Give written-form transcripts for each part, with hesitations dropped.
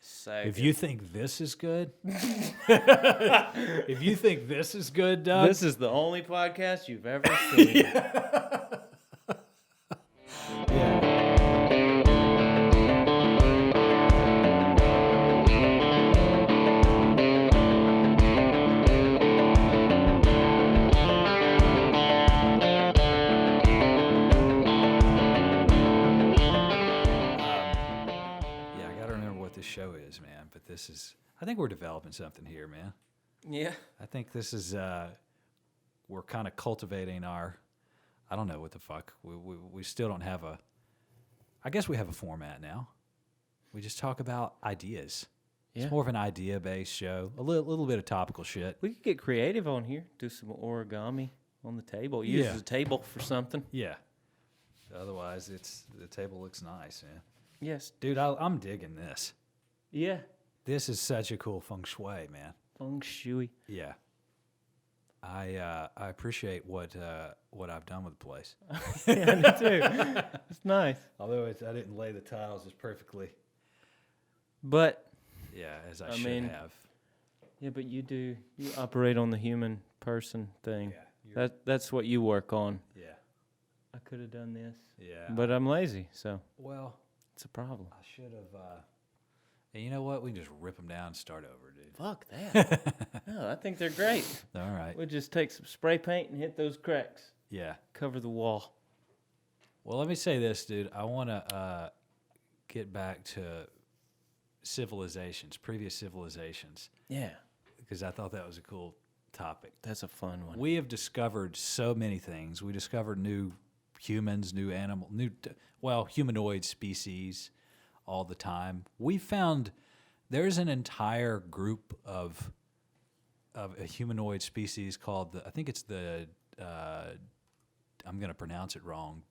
If you think this is good, if you think this is good, Doug. This is the only podcast you've ever seen. Yeah. I got to remember what this show is, man. But this is, I think we're developing something here, man. Yeah. I think this is, we're kind of cultivating our, I don't know what the fuck. We still don't have I guess we have a format now. We just talk about ideas. Yeah. It's more of an idea-based show. A little bit of topical shit. We could get creative on here. Do some origami on the table. Use the table for something. Yeah. Otherwise, the table looks nice, man. Yes. Dude, I'm digging this. Yeah. This is such a cool feng shui, man. Feng shui. Yeah. I appreciate what I've done with the place. Yeah, me too. It's nice. Although I didn't lay the tiles as perfectly. But As I should have. Yeah, but you operate on the human person thing. Yeah. That's what you work on. Yeah. I could have done this. Yeah. But I'm lazy, so Well, it's a problem. I should have. And you know what? We can just rip them down and start over, dude. Fuck that. No, I think they're great. All right. We'll just take some spray paint and hit those cracks. Yeah. Cover the wall. Well, let me say this, dude. I want to get back to previous civilizations. Yeah. Because I thought that was a cool topic. That's a fun one. We have discovered so many things. We discovered new humans, new animal, humanoid species all the time. We found there's an entire group of a humanoid species called I think it's the I'm going to pronounce it wrong.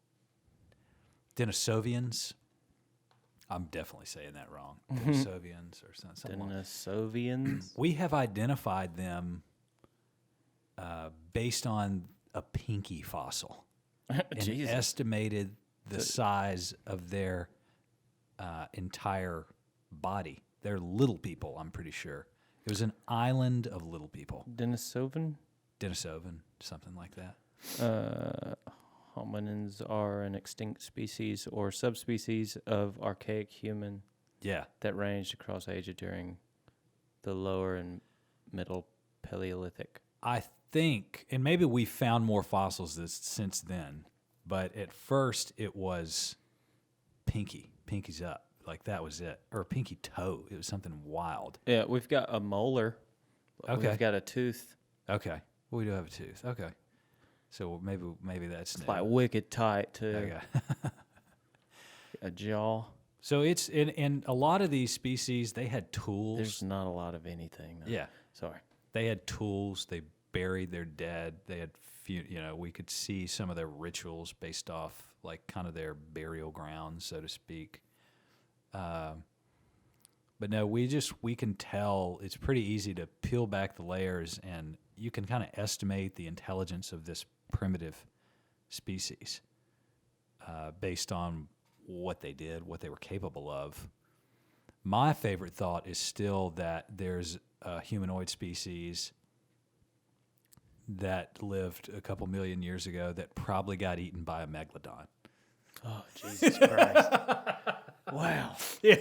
Denisovians. I'm definitely saying that wrong. Denisovians or something. Denisovians. We have identified them based on a pinky fossil and estimated the size of their entire body. They're little people, I'm pretty sure. It was an island of little people. Denisovan, something like that. Hominins are an extinct species or subspecies of archaic human that ranged across Asia during the lower and middle Paleolithic. I think, and maybe we found more fossils since then, but at first it was pinky's up. Like that was it. Or pinky toe. It was something wild. Yeah, we've got a molar. Okay. We've got a tooth. Okay. Well, we do have a tooth. Okay. So maybe that's it's like wicked tight too. Okay. A jaw. So it's in a lot of these species they had tools. There's not a lot of anything. Though. Yeah. Sorry. They had tools. They buried their dead. They had we could see some of their rituals based off like kind of their burial grounds, so to speak. But no, we can tell. It's pretty easy to peel back the layers, and you can kind of estimate the intelligence of this primitive species based on what they did, what they were capable of. My favorite thought is still that there's a humanoid species that lived a couple million years ago that probably got eaten by a megalodon. Oh, Jesus Christ. Wow. Yeah.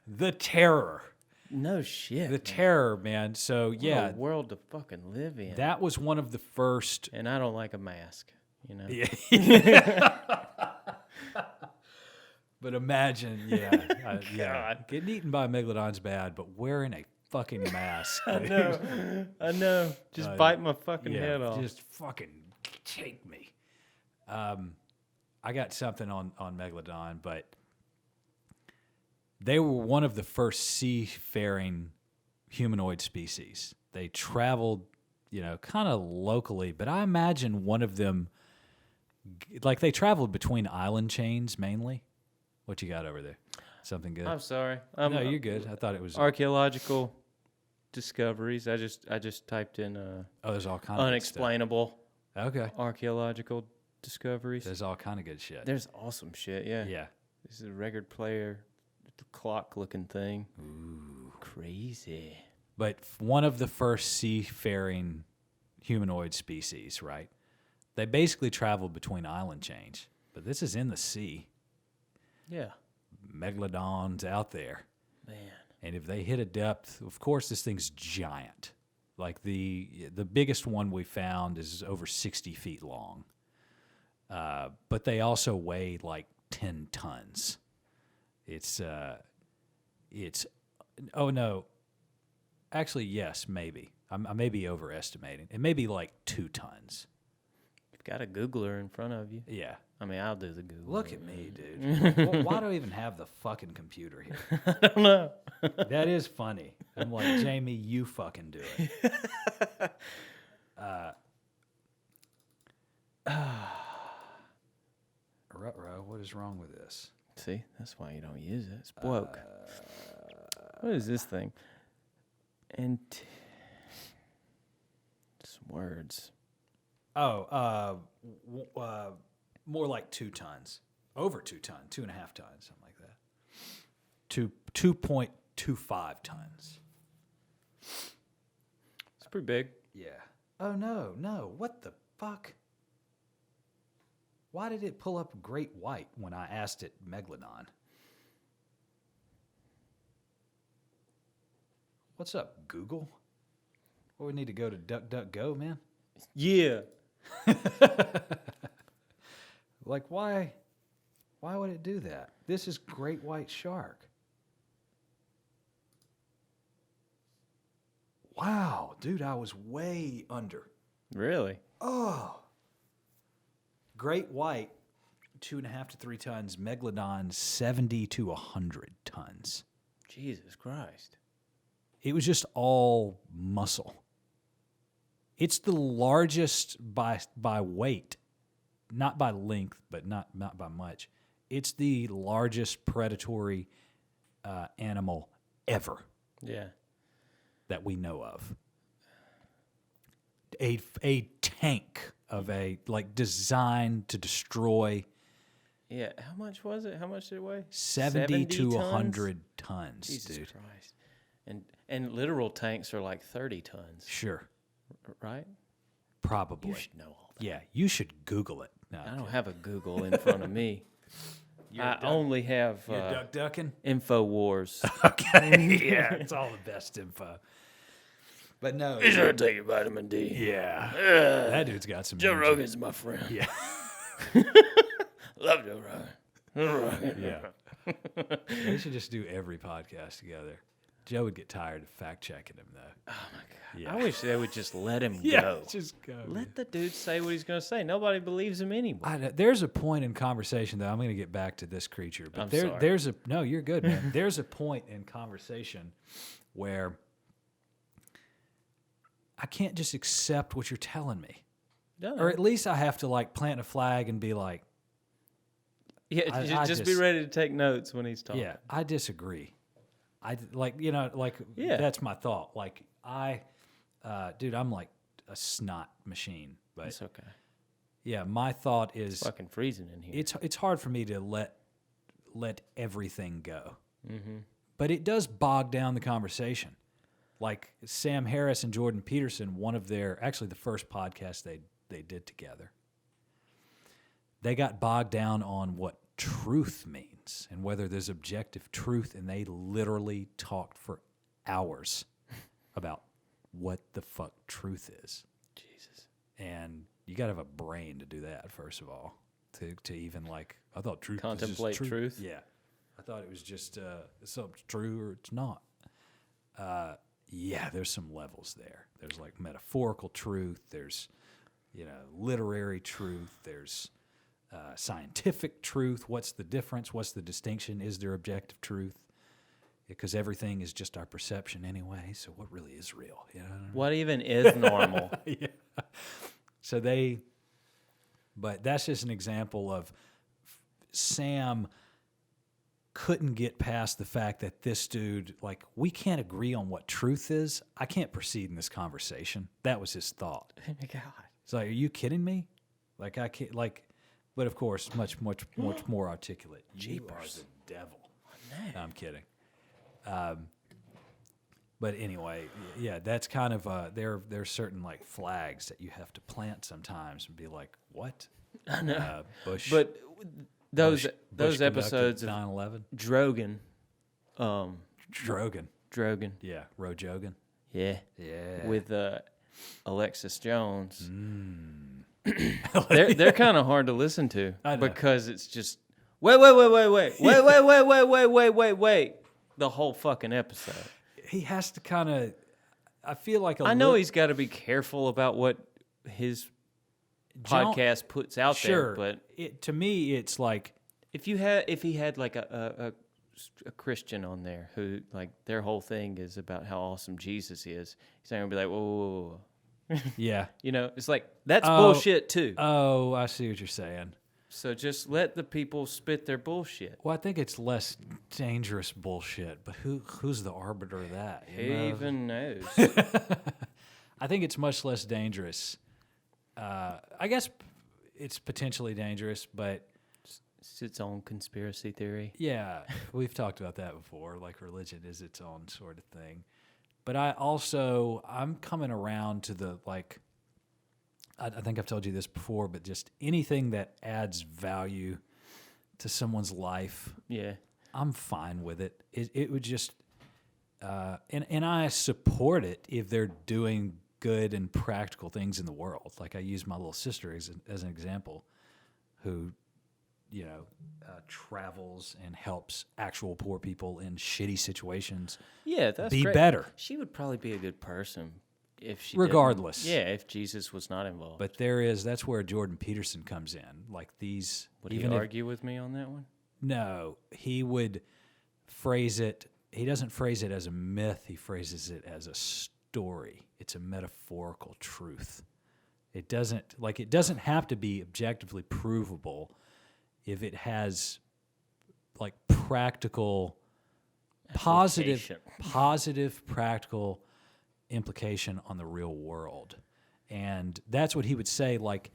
The terror. No shit. The terror, man. So, yeah. What a world to fucking live in. That was one of the first. And I don't like a mask, you know? Yeah. But imagine, yeah. Getting eaten by a megalodon's bad, but wearing a fucking mask. I know. Just bite my fucking head off. Just fucking take me. I got something on Megalodon, but they were one of the first seafaring humanoid species. They traveled, kind of locally, but I imagine one of them, like they traveled between island chains mainly. What you got over there? Something good? I'm sorry. No, you're good. I thought it was Archaeological Discoveries. I just typed in there's all kind of unexplainable. Okay. Archaeological Discoveries. There's all kind of good shit. There's awesome shit. Yeah. Yeah. This is a record player the clock-looking thing. Ooh, crazy. But one of the first seafaring humanoid species, right? They basically traveled between island chains, but this is in the sea. Yeah. Megalodons out there. Man. And if they hit a depth, of course, this thing's giant. Like the biggest one we found is over 60 feet long. But they also weigh like 10 tons. It's oh no. Actually, yes, maybe. I may be overestimating. It may be like 2 tons. You've got a Googler in front of you. Yeah. I mean, I'll do the Google. Look at me, dude. Why do I even have the fucking computer here? I don't know. That is funny. I'm like, Jamie, you fucking do it. Ruh-roh, what is wrong with this? See, that's why you don't use it. It's broke. What is this thing? And some words. Oh, more like 2 tons. Over 2 tons, 2.5 tons, something like that. 2.25 tons. It's pretty big. Yeah. Oh, no. What the fuck? Why did it pull up great white when I asked it Megalodon? What's up, Google? Well, we need to go to DuckDuckGo, man. Yeah. Like, why would it do that? This is great white shark. Wow, dude, I was way under. Really? Oh. Great white, 2.5 to 3 tons. Megalodon, 70 to 100 tons. Jesus Christ. It was just all muscle. It's the largest by weight, not by length, but not by much. It's the largest predatory animal ever. Yeah. That we know of. A tank of designed to destroy. Yeah, how much was it? How much did it weigh? 70 to 100 tons, Jesus dude. Christ. And literal tanks are like 30 tons. Sure. Right? Probably. You should know all that. Yeah, you should Google it. No, I don't have a Google in front of me. I only have You're ducking? InfoWars. Okay, yeah, it's all the best info. But no. Be sure to take your vitamin D. Yeah. That dude's got some Joe energy. Rogan's my friend. Yeah. Love Joe Rogan. Yeah. They should just do every podcast together. Joe would get tired of fact-checking him, though. Oh, my God. Yeah. I wish they would just let him Yeah, go. just go. Let the dude say what he's going to say. Nobody believes him anyway. There's a point in conversation, though. I'm going to get back to this creature. But sorry. No, you're good, man. There's a point in conversation where I can't just accept what you're telling me. No. Or at least I have to, plant a flag and be like, yeah, just be ready to take notes when he's talking. yeah, I disagree. Yeah. That's my thought. Dude, I'm like a snot machine. But It's okay. yeah, my thought is It's fucking freezing in here. it's hard for me to let everything go. Mm-hmm. But it does bog down the conversation. Like Sam Harris and Jordan Peterson, actually the first podcast they did together, they got bogged down on what truth means and whether there's objective truth, and they literally talked for hours about what the fuck truth is. Jesus. And you got to have a brain to do that, first of all, to even I thought truth Contemplate was just truth? Yeah. I thought it was just something's true or it's not. Yeah, there's some levels there. There's metaphorical truth. There's, literary truth. There's scientific truth. What's the difference? What's the distinction? Is there objective truth? Because everything is just our perception anyway. So what really is real? You know what I mean? What even is normal? Yeah. So but that's just an example of Sam couldn't get past the fact that this dude, we can't agree on what truth is. I can't proceed in this conversation. That was his thought. Oh my God. It's are you kidding me? I can't, but of course, much more articulate. You are Jeepers. the devil. No, I'm kidding. But anyway, yeah, that's kind of there's certain like flags that you have to plant sometimes and be like, what? I know. Bush. But those Bush episodes of 9/11. Drogon. Drogon. Yeah, Rojogan. Yeah. Yeah. With Alexis Jones. They're kind of hard to listen to because it's just wait. The whole fucking episode. He has to kind of. I feel like I know he's got to be careful about what his podcast puts out there, but to me, it's like if he had like a Christian on there who like their whole thing is about how awesome Jesus is, he's not gonna be like, whoa. Yeah. You know, it's like that's bullshit too. Oh, I see what you're saying. So just let the people spit their bullshit. Well, I think it's less dangerous bullshit, but who's the arbiter of that? Who even knows? I think it's much less dangerous. I guess it's potentially dangerous, but it's its own conspiracy theory. Yeah, we've talked about that before. Like religion is its own sort of thing. But I'm coming around to the like. I think I've told you this before, but just anything that adds value to someone's life, I'm fine with it. It would just, and I support it if they're doing good and practical things in the world. Like I use my little sister as an example, who, travels and helps actual poor people in shitty situations. Yeah, that's be great. Better. She would probably be a good person. If she regardless. If Jesus was not involved. But that's where Jordan Peterson comes in. Like these. Would he argue with me on that one? No, he would phrase it. He doesn't phrase it as a myth. He phrases it as a story. It's a metaphorical truth. It doesn't have to be objectively provable if it has like practical, positive, practical implication on the real world. And that's what he would say. Like,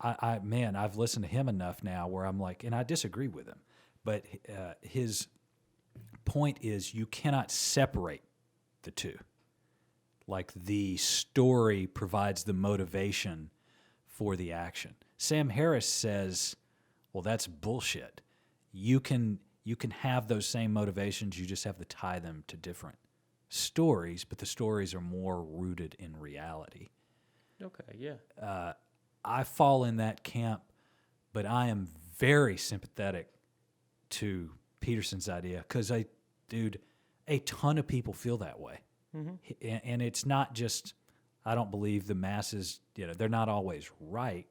I've listened to him enough now where I'm like, and I disagree with him, but his point is you cannot separate the two. Like the story provides the motivation for the action. Sam Harris says, well, that's bullshit. You can have those same motivations, you just have to tie them to different stories, but the stories are more rooted in reality. Okay, yeah. I fall in that camp, but I am very sympathetic to Peterson's idea because a ton of people feel that way. Mm-hmm. And it's not just, I don't believe the masses, they're not always right,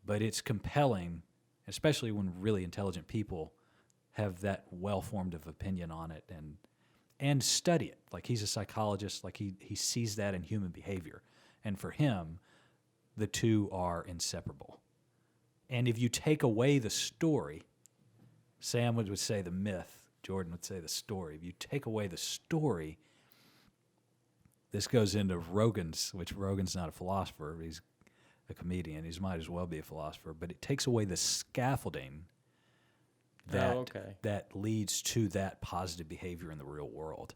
but it's compelling, especially when really intelligent people have that well-formed of opinion on it and study it. Like he's a psychologist, like he sees that in human behavior. And for him, the two are inseparable. And if you take away the story, Sam would say the myth, Jordan would say the story. If you take away the story, this goes into Rogan's, which Rogan's not a philosopher, he's a comedian, he might as well be a philosopher, but it takes away the scaffolding that leads to that positive behavior in the real world.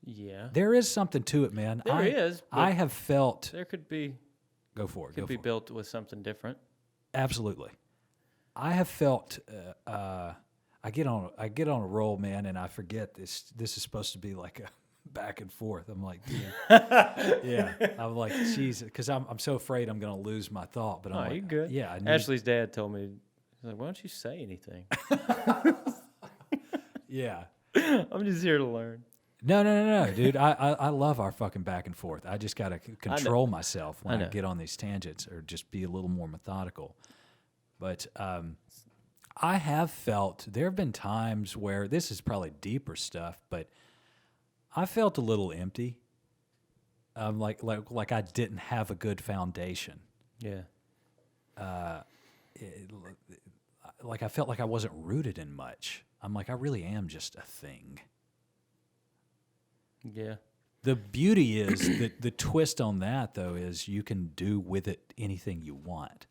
Yeah. There is something to it, man. There is. I have felt... There could be... Go for it. Could be built with something different. Absolutely. I have felt... I get on a roll, man, and I forget this is supposed to be like a back and forth. I'm like, dude. Yeah. I'm like, jeez, because I'm so afraid I'm going to lose my thought. But I'm like, you're good. Yeah. Ashley's dad told me, he's like, why don't you say anything? Yeah. I'm just here to learn. No, dude. I love our fucking back and forth. I just got to control myself when I get on these tangents or just be a little more methodical. But I have felt, there have been times where, this is probably deeper stuff, but I felt a little empty. Like I didn't have a good foundation. Yeah. Like I felt like I wasn't rooted in much. I'm like, I really am just a thing. Yeah. The beauty is that the twist on that, though, is you can do with it anything you want.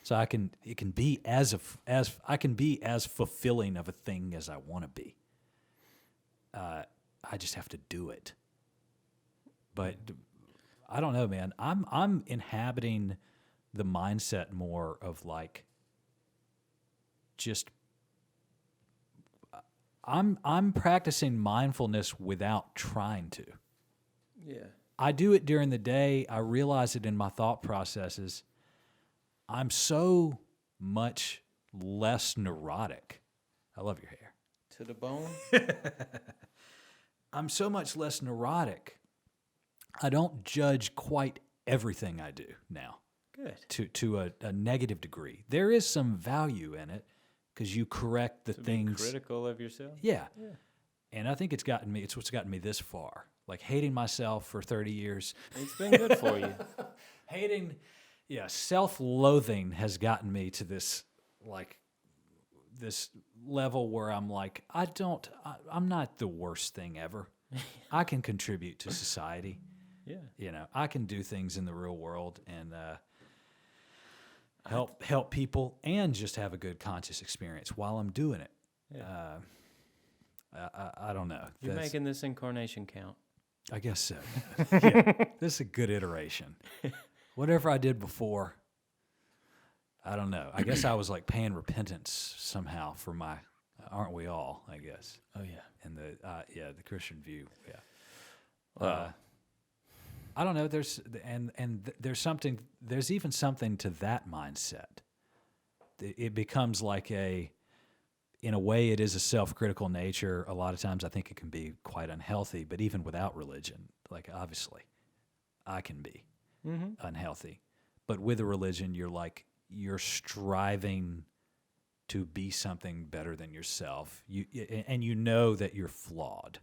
So it can be as I can be as fulfilling of a thing as I want to be. I just have to do it. But I don't know, man. I'm inhabiting the mindset more of like just I'm practicing mindfulness without trying to. Yeah. I do it during the day. I realize it in my thought processes. I'm so much less neurotic. I love your hair. To the bone? I'm so much less neurotic. I don't judge quite everything I do now. Good. To a negative degree. There is some value in it because you correct the things. Be critical of yourself? Yeah. And I think it's what's gotten me this far. Like hating myself for 30 years. It's been good for you. Self-loathing has gotten me to this level where I'm like, I'm not the worst thing ever. I can contribute to society. Yeah. I can do things in the real world and help people and just have a good conscious experience while I'm doing it. Yeah. I don't know. You're making this incarnation count. I guess so. Yeah, this is a good iteration. Whatever I did before, I don't know. I guess I was like paying repentance somehow for my, aren't we all, I guess. Oh, yeah. And the Christian view, yeah. Wow. I don't know. There's even something to that mindset. It becomes like in a way, it is a self-critical nature. A lot of times I think it can be quite unhealthy, but even without religion, like obviously I can be unhealthy. But with a religion, you're striving to be something better than yourself. And you know that you're flawed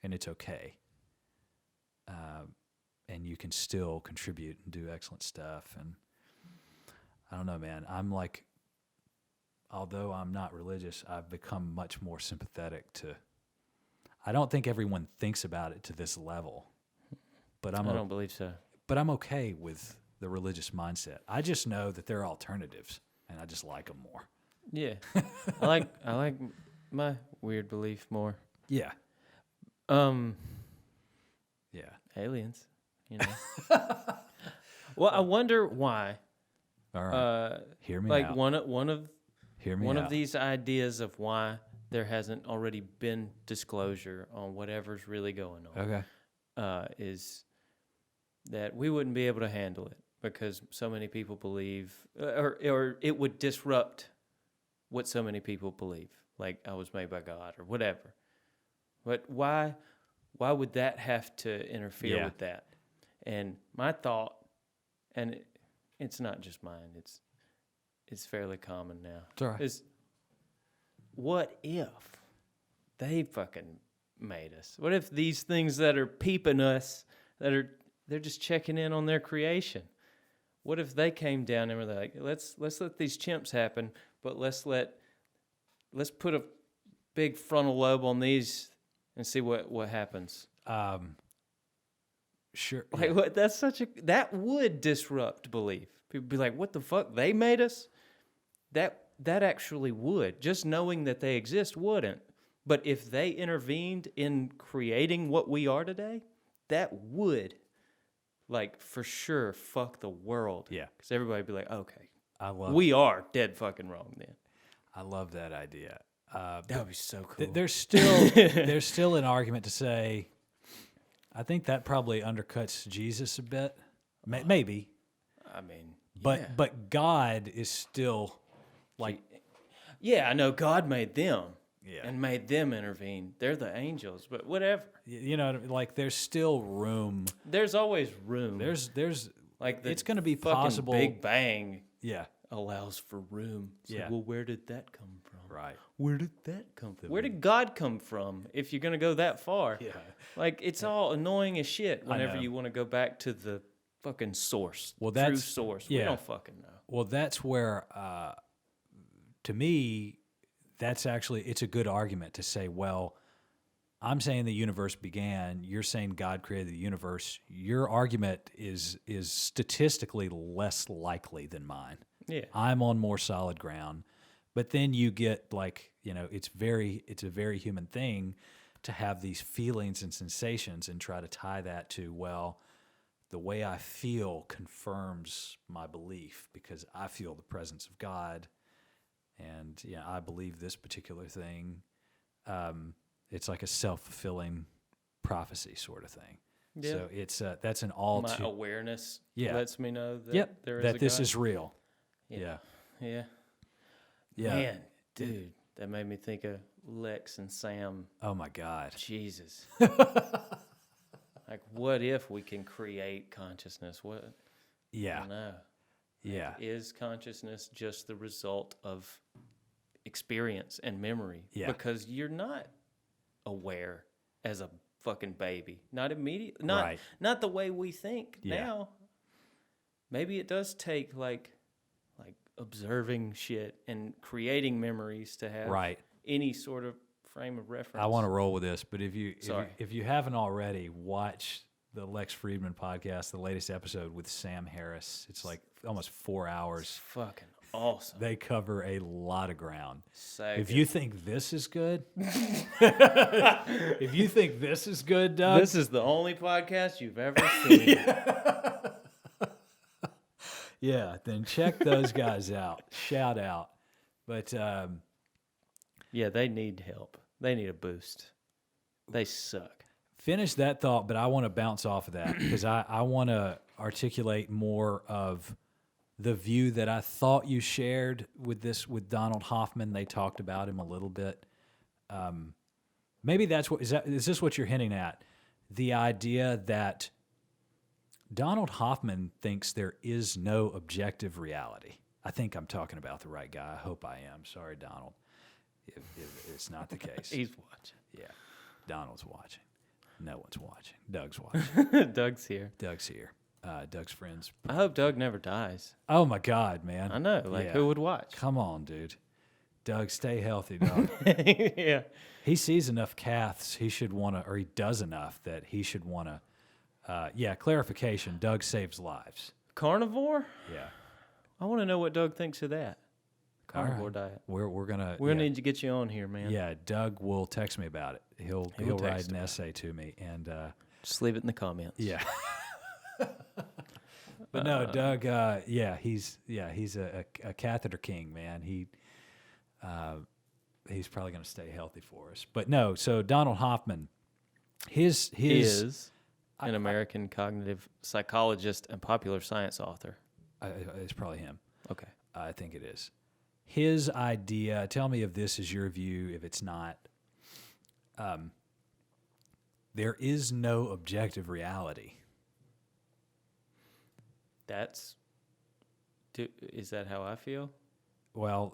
and it's okay. And you can still contribute and do excellent stuff. And I don't know, man, although I'm not religious, I've become much more sympathetic to. I don't think everyone thinks about it to this level, but I don't believe so. But I'm okay with the religious mindset. I just know that there are alternatives, and I just like them more. Yeah, I like my weird belief more. Yeah. Yeah. Aliens, Well, I wonder why. All right. Hear me out. One of these ideas of why there hasn't already been disclosure on whatever's really going on. Okay. Is that we wouldn't be able to handle it because so many people believe, or it would disrupt what so many people believe, like I was made by God or whatever. But why would that have to interfere with that? And my thought, and it's not just mine, it's fairly common now. It's all right. Is what if they fucking made us? What if these things that are peeping us, they're just checking in on their creation? What if they came down and were like, let's let these chimps happen, but let's put a big frontal lobe on these and see what happens. Sure. Like Yeah. what? That would disrupt belief. People be like, "What the fuck? They made us." That actually would. Just knowing that they exist wouldn't. But if they intervened in creating what we are today, that would, like, for sure, fuck the world. Yeah. Because everybody would be like, "Okay, We are dead fucking wrong then." I love that idea. That would be so cool. There's still an argument to say. I think that probably undercuts Jesus a bit. Maybe. I mean, but God is still like. Yeah, I know God made them. Yeah. And made them intervene. They're the angels, but whatever. Like there's still room. There's always room. There's like it's going to be fucking possible. Big Bang. Yeah. Allows for room. It's Yeah. like, well, where did that come from? Right. Where did that come from? Where did God come from? If you're going to go that far. Yeah. Like it's all annoying as shit whenever know. you want to go back to the fucking source. Well, true that's source. yeah. We don't fucking know. Well, that's where, to me, it's a good argument to say, well, I'm saying the universe began. You're saying God created the universe. Your argument is statistically less likely than mine. Yeah. I'm on more solid ground. But then you get like, it's a very human thing to have these feelings and sensations and try to tie that to, well, the way I feel confirms my belief because I feel the presence of God, and I believe this particular thing. It's like a self-fulfilling prophecy sort of thing. Yeah. So it's that's an all my too awareness lets me know that there is that a this God. is real. Yeah. Yeah. Man, dude, that made me think of Lex and Sam. Oh my God. Jesus. Like, what if we can create consciousness? What? Yeah. I don't know. Yeah. Is consciousness just the result of experience and memory? Yeah. Because you're not aware as a fucking baby. Not immediately. Not the way we think now. Maybe it does take like observing shit and creating memories to have any sort of frame of reference. I want to roll with this, but if you haven't already, watch the Lex Friedman podcast, the latest episode with Sam Harris. It's like almost 4 hours. It's fucking awesome. They cover a lot of ground. So you think this is good, if you think this is good, Doug, this is the only podcast you've ever seen. Yeah, then check those guys out. Shout out. But yeah, they need help. They need a boost. They suck. Finish that thought, but I want to bounce off of that because I want to articulate more of the view that I thought you shared with Donald Hoffman. They talked about him a little bit. Maybe is this what you're hinting at? The idea that Donald Hoffman thinks there is no objective reality. I think I'm talking about the right guy. I hope I am. Sorry, Donald, if it's not the case. He's watching. Yeah, Donald's watching. No one's watching. Doug's watching. Doug's here. Doug's here. Doug's friends. I hope Doug never dies. Oh, my God, man. I know. Who would watch? Come on, dude. Doug, stay healthy, dog. Yeah. He sees enough caths he should want to, or he does enough that he should want to. Clarification, Doug saves lives. Carnivore? Yeah. I want to know what Doug thinks of that. Carnivore diet. We're gonna need to get you on here, man. Yeah, Doug will text me about it. He'll write an essay to me and just leave it in the comments. Yeah. But no, Doug. He's a catheter king, man. He's probably gonna stay healthy for us. But no, so Donald Hoffman, his is an American cognitive psychologist and popular science author. It's probably him. Okay, I think it is. His idea. Tell me if this is your view. If it's not, there is no objective reality. Is that how I feel? Well,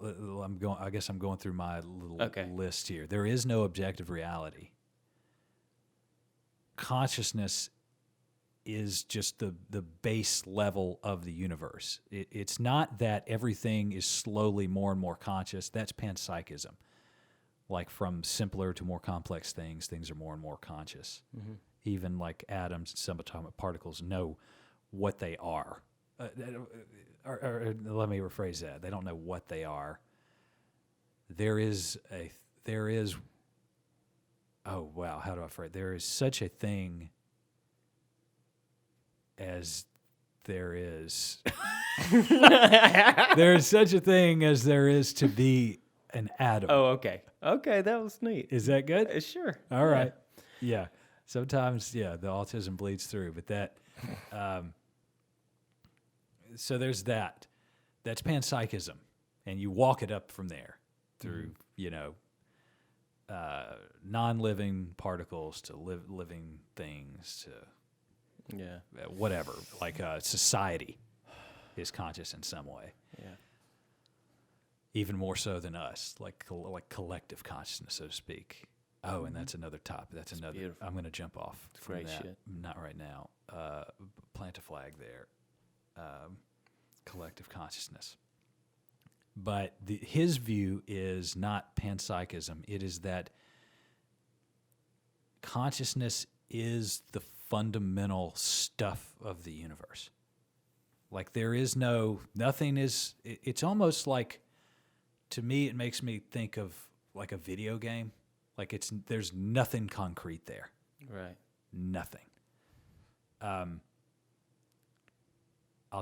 I guess I'm going through my little list here. There is no objective reality. Consciousness is just the base level of the universe. It's not that everything is slowly more and more conscious. That's panpsychism. Like from simpler to more complex things are more and more conscious. Mm-hmm. Even like atoms and subatomic particles know what they are. Or let me rephrase that. They don't know what they are. There is oh wow, how do I phrase it? There is such a thing as there is. There is such a thing as there is to be an atom. Oh, okay. Okay, that was neat. Is that good? Sure. All right. Yeah. Sometimes, the autism bleeds through, but that... so there's that. That's panpsychism. And you walk it up from there through, non-living particles to living things to whatever. Like society is conscious in some way. Yeah. Even more so than us, like collective consciousness, so to speak. Oh, and that's another topic. That's another. Beautiful. I'm going to jump off from Great that. Shit. Not right now. Plant a flag there. Collective consciousness. But his view is not panpsychism. It is that consciousness is the fundamental stuff of the universe. Like there is nothing is. It's almost like, to me, it makes me think of like a video game. Like there's nothing concrete there. Right. Nothing. I'll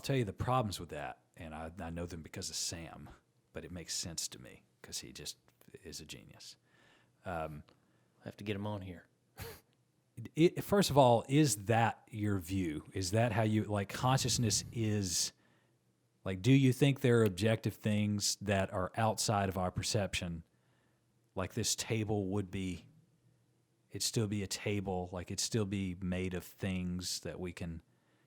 tell you the problems with that, and I know them because of Sam, but it makes sense to me because he just is a genius. I have to get him on here. First of all, is that your view? Is that how you, like, consciousness is, like, do you think there are objective things that are outside of our perception? Like this table would be, it'd still be a table, like it'd still be made of things that we can,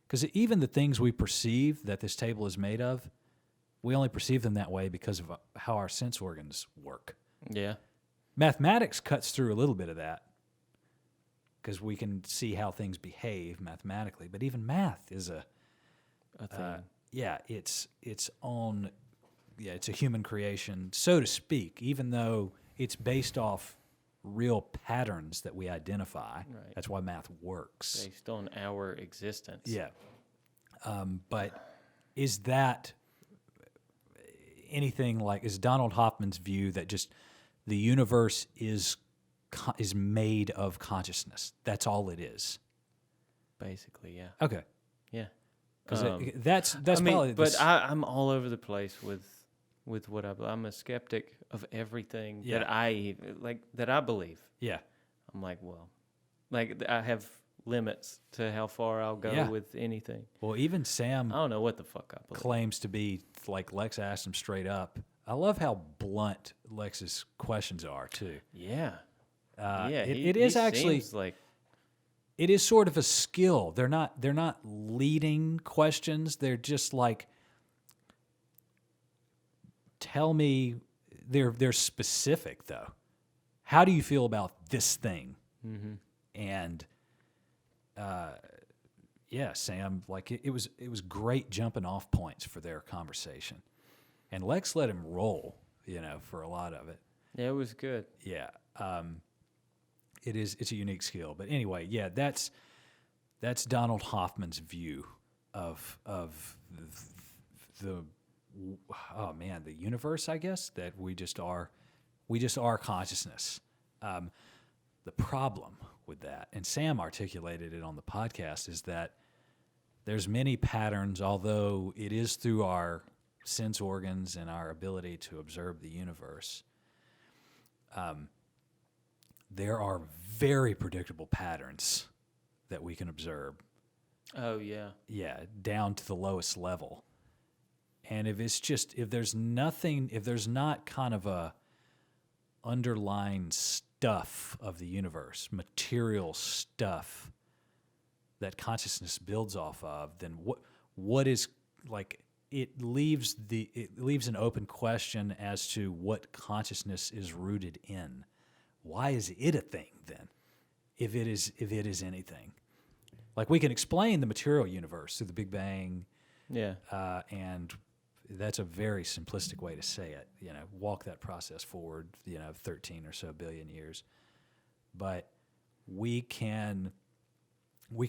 because even the things we perceive that this table is made of, we only perceive them that way because of how our sense organs work. Yeah. Mathematics cuts through a little bit of that because we can see how things behave mathematically. But even math is a thing. It's a human creation, so to speak, even though it's based off real patterns that we identify. Right. That's why math works. Based on our existence. Yeah. But is that anything like, is Donald Hoffman's view that just the universe is made of consciousness? That's all it is. Basically, yeah. Okay. Yeah. Because that's probably. But I'm all over the place with what I believe. I'm a skeptic of everything that I believe. Yeah. I'm like, well, like I have limits to how far I'll go with anything. Well, even Sam, I don't know what the fuck I believe. Claims to be, like, Lex asked him straight up. I love how blunt Lex's questions are too. Yeah. It is actually like, it is sort of a skill. They're not leading questions. They're just like, tell me. They're specific though. How do you feel about this thing? Mm-hmm. And Sam, like it was great jumping off points for their conversation, and Lex let him roll, for a lot of it. Yeah, it was good. Yeah. It's a unique skill. But anyway, that's Donald Hoffman's view of the universe, I guess, that we just are consciousness. The problem with that, and Sam articulated it on the podcast, is that there's many patterns, although it is through our sense organs and our ability to observe the universe. There are very predictable patterns that we can observe. Oh, yeah. Yeah, down to the lowest level. And if there's not kind of a underlying stuff of the universe, material stuff that consciousness builds off of, then what is, like, it leaves an open question as to what consciousness is rooted in. Why is it a thing then? If it is anything, like, we can explain the material universe through the Big Bang, and that's a very simplistic way to say it. Walk that process forward, 13 or so billion years, but we can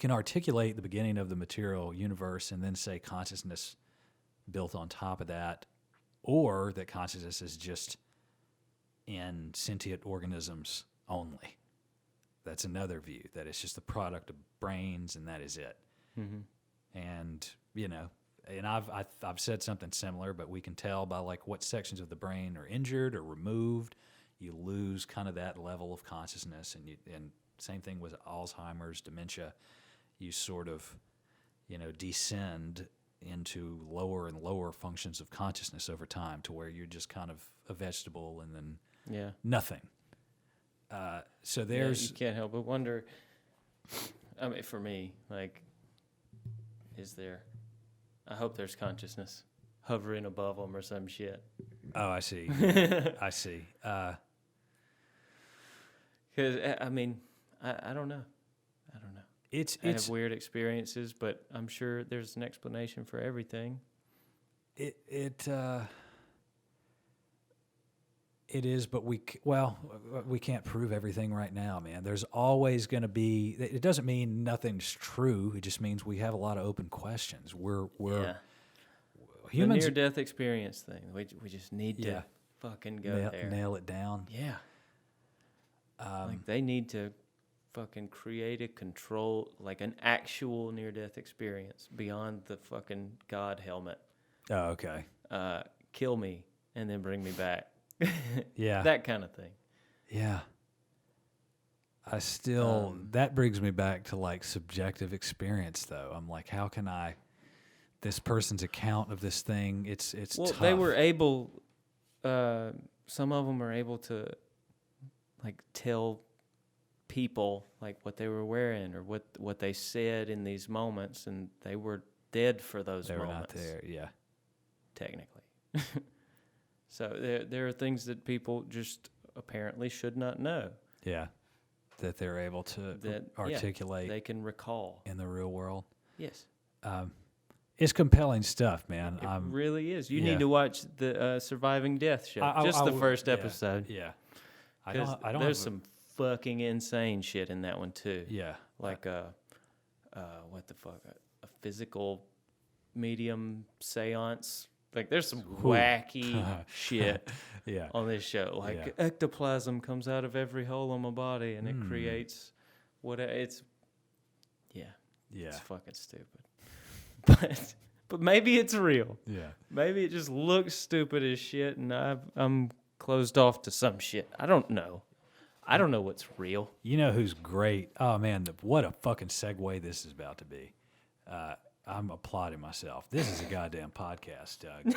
articulate the beginning of the material universe and then say consciousness built on top of that, or that consciousness is just in sentient organisms only. That's another view, that it's just the product of brains and that is it. Mm-hmm. And, and I've said something similar, but we can tell by, like, what sections of the brain are injured or removed. You lose kind of that level of consciousness, and same thing with Alzheimer's, dementia. You sort of, descend into lower and lower functions of consciousness over time, to where you're just kind of a vegetable and then nothing. So there's... you can't help but wonder, I mean, for me, like, I hope there's consciousness hovering above them or some shit. Oh, I see. I see. Because, I mean, I don't know. I have weird experiences, but I'm sure there's an explanation for everything. It is, but we can't prove everything right now, man. There's always going to be. It doesn't mean nothing's true. It just means we have a lot of open questions. We're humans the near-death experience thing. We just need to fucking go there. Nail it down. Yeah. Like they need to fucking create a control, like an actual near-death experience beyond the fucking God helmet. Oh, okay. Kill me and then bring me back. Yeah. That kind of thing. Yeah. I still, that brings me back to like subjective experience though. I'm like, how can this person's account of this thing, it's tough. They were able, some of them are able to like tell people like what they were wearing or what they said in these moments, and they were dead for those moments. They were not there, yeah. Technically. So there are things that people just apparently should not know. Yeah. That they're able to articulate. They can recall. In the real world. Yes. It's compelling stuff, man. It really is. You need to watch the Surviving Death show. The first episode. Yeah. I don't. There's some fucking insane shit in that one too. Yeah. Like what the fuck? A physical medium seance. Like there's some wacky shit on this show. Like ectoplasm comes out of every hole in my body and it creates it's it's fucking stupid. But maybe it's real. Yeah. Maybe it just looks stupid as shit and I'm closed off to some shit. I don't know. I don't know what's real. You know who's great? Oh man, what a fucking segue this is about to be. I'm applauding myself. This is a goddamn podcast, Doug.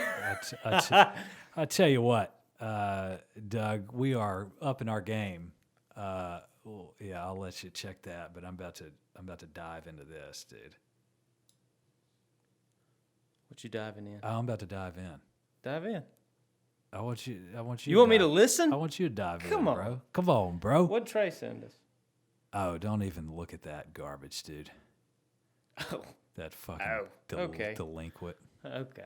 I tell you what, Doug, we are up in our game. I'll let you check that, but I'm about to dive into this, dude. What you diving in? I'm about to dive in. Dive in. I want you. You want me to listen? I want you to dive in, bro. Come on, bro. What'd Trey send us? Oh, don't even look at that garbage, dude. Oh. That fucking delinquent. Okay.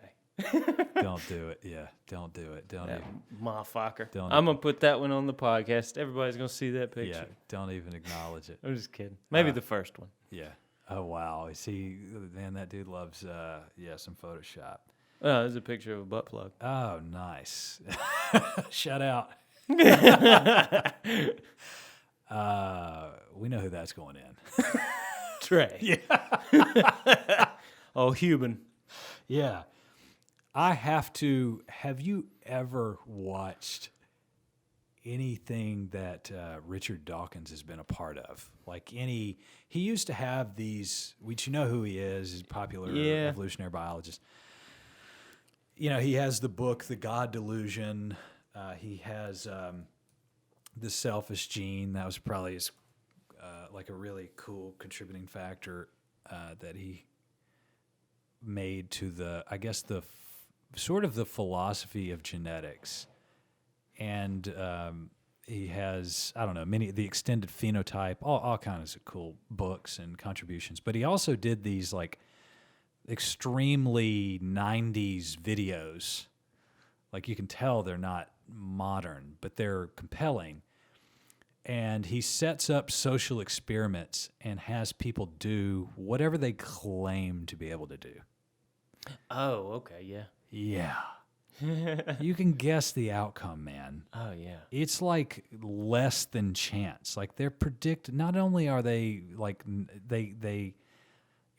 Don't do it. Yeah, don't do it. Don't even. Motherfucker. I'm going to put that one on the podcast. Everybody's going to see that picture. Yeah, don't even acknowledge it. I'm just kidding. Maybe the first one. Yeah. Oh, wow. Man, that dude loves, some Photoshop. Oh, there's a picture of a butt plug. Oh, nice. Shout out. We know who that's going in. Trey. Yeah. Oh, human. Yeah. Have you ever watched anything that Richard Dawkins has been a part of? He used to have these, which you know who he is, he's a popular evolutionary biologist. You know, he has the book, The God Delusion. He has The Selfish Gene. That was probably his a really cool contributing factor that he made to the sort of the philosophy of genetics. And he has, I don't know, the extended phenotype, all kinds of cool books and contributions. But he also did these like extremely 90s videos. Like you can tell they're not modern, but they're compelling. And he sets up social experiments and has people do whatever they claim to be able to do. Oh, okay, yeah. Yeah. You can guess the outcome, man. Oh, yeah. It's like less than chance. Like they're not only are they like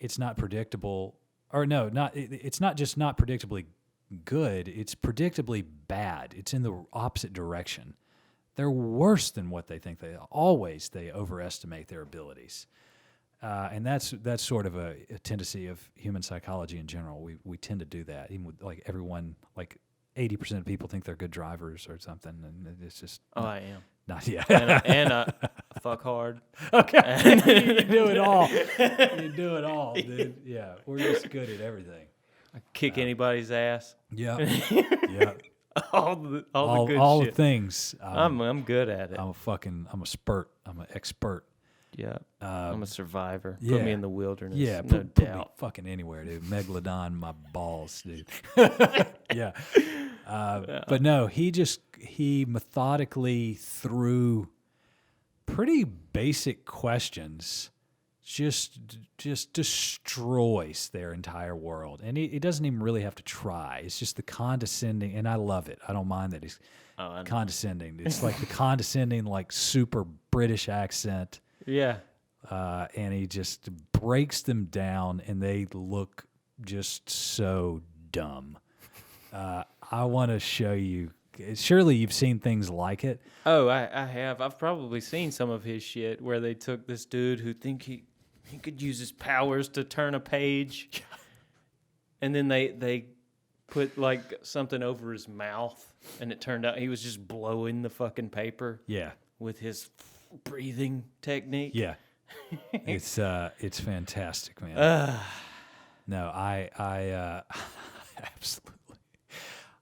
it's not predictable, or no, it's not just not predictably good, it's predictably bad. It's in the opposite direction. They're worse than what they think they overestimate their abilities. And that's sort of a tendency of human psychology in general. We tend to do that. Even with like everyone, like 80% of people think they're good drivers or something, and it's just I am. Not yet. and fuck hard. Okay. You do it all. You do it all, dude. Yeah, we're just good at everything. I kick anybody's ass. Yeah. Yeah. all the good all shit. The things. I'm good at it. I'm an expert. Yeah. I'm a survivor. Yeah. Put me in the wilderness. Yeah, no put doubt. Me fucking anywhere, dude. Megalodon, my balls, dude. Yeah. But no, he methodically through pretty basic questions just destroys their entire world. And he doesn't even really have to try. It's just the condescending, and I love it. I don't mind that he's condescending. It's like the condescending, like super British accent. Yeah. And he just breaks them down, and they look just so dumb. I want to show you. Surely you've seen things like it. Oh, I have. I've probably seen some of his shit where they took this dude who think he could use his powers to turn a page, and then they put like something over his mouth, and it turned out he was just blowing the fucking paper. Yeah. With his breathing technique. Yeah. It's fantastic, man. No, I absolutely.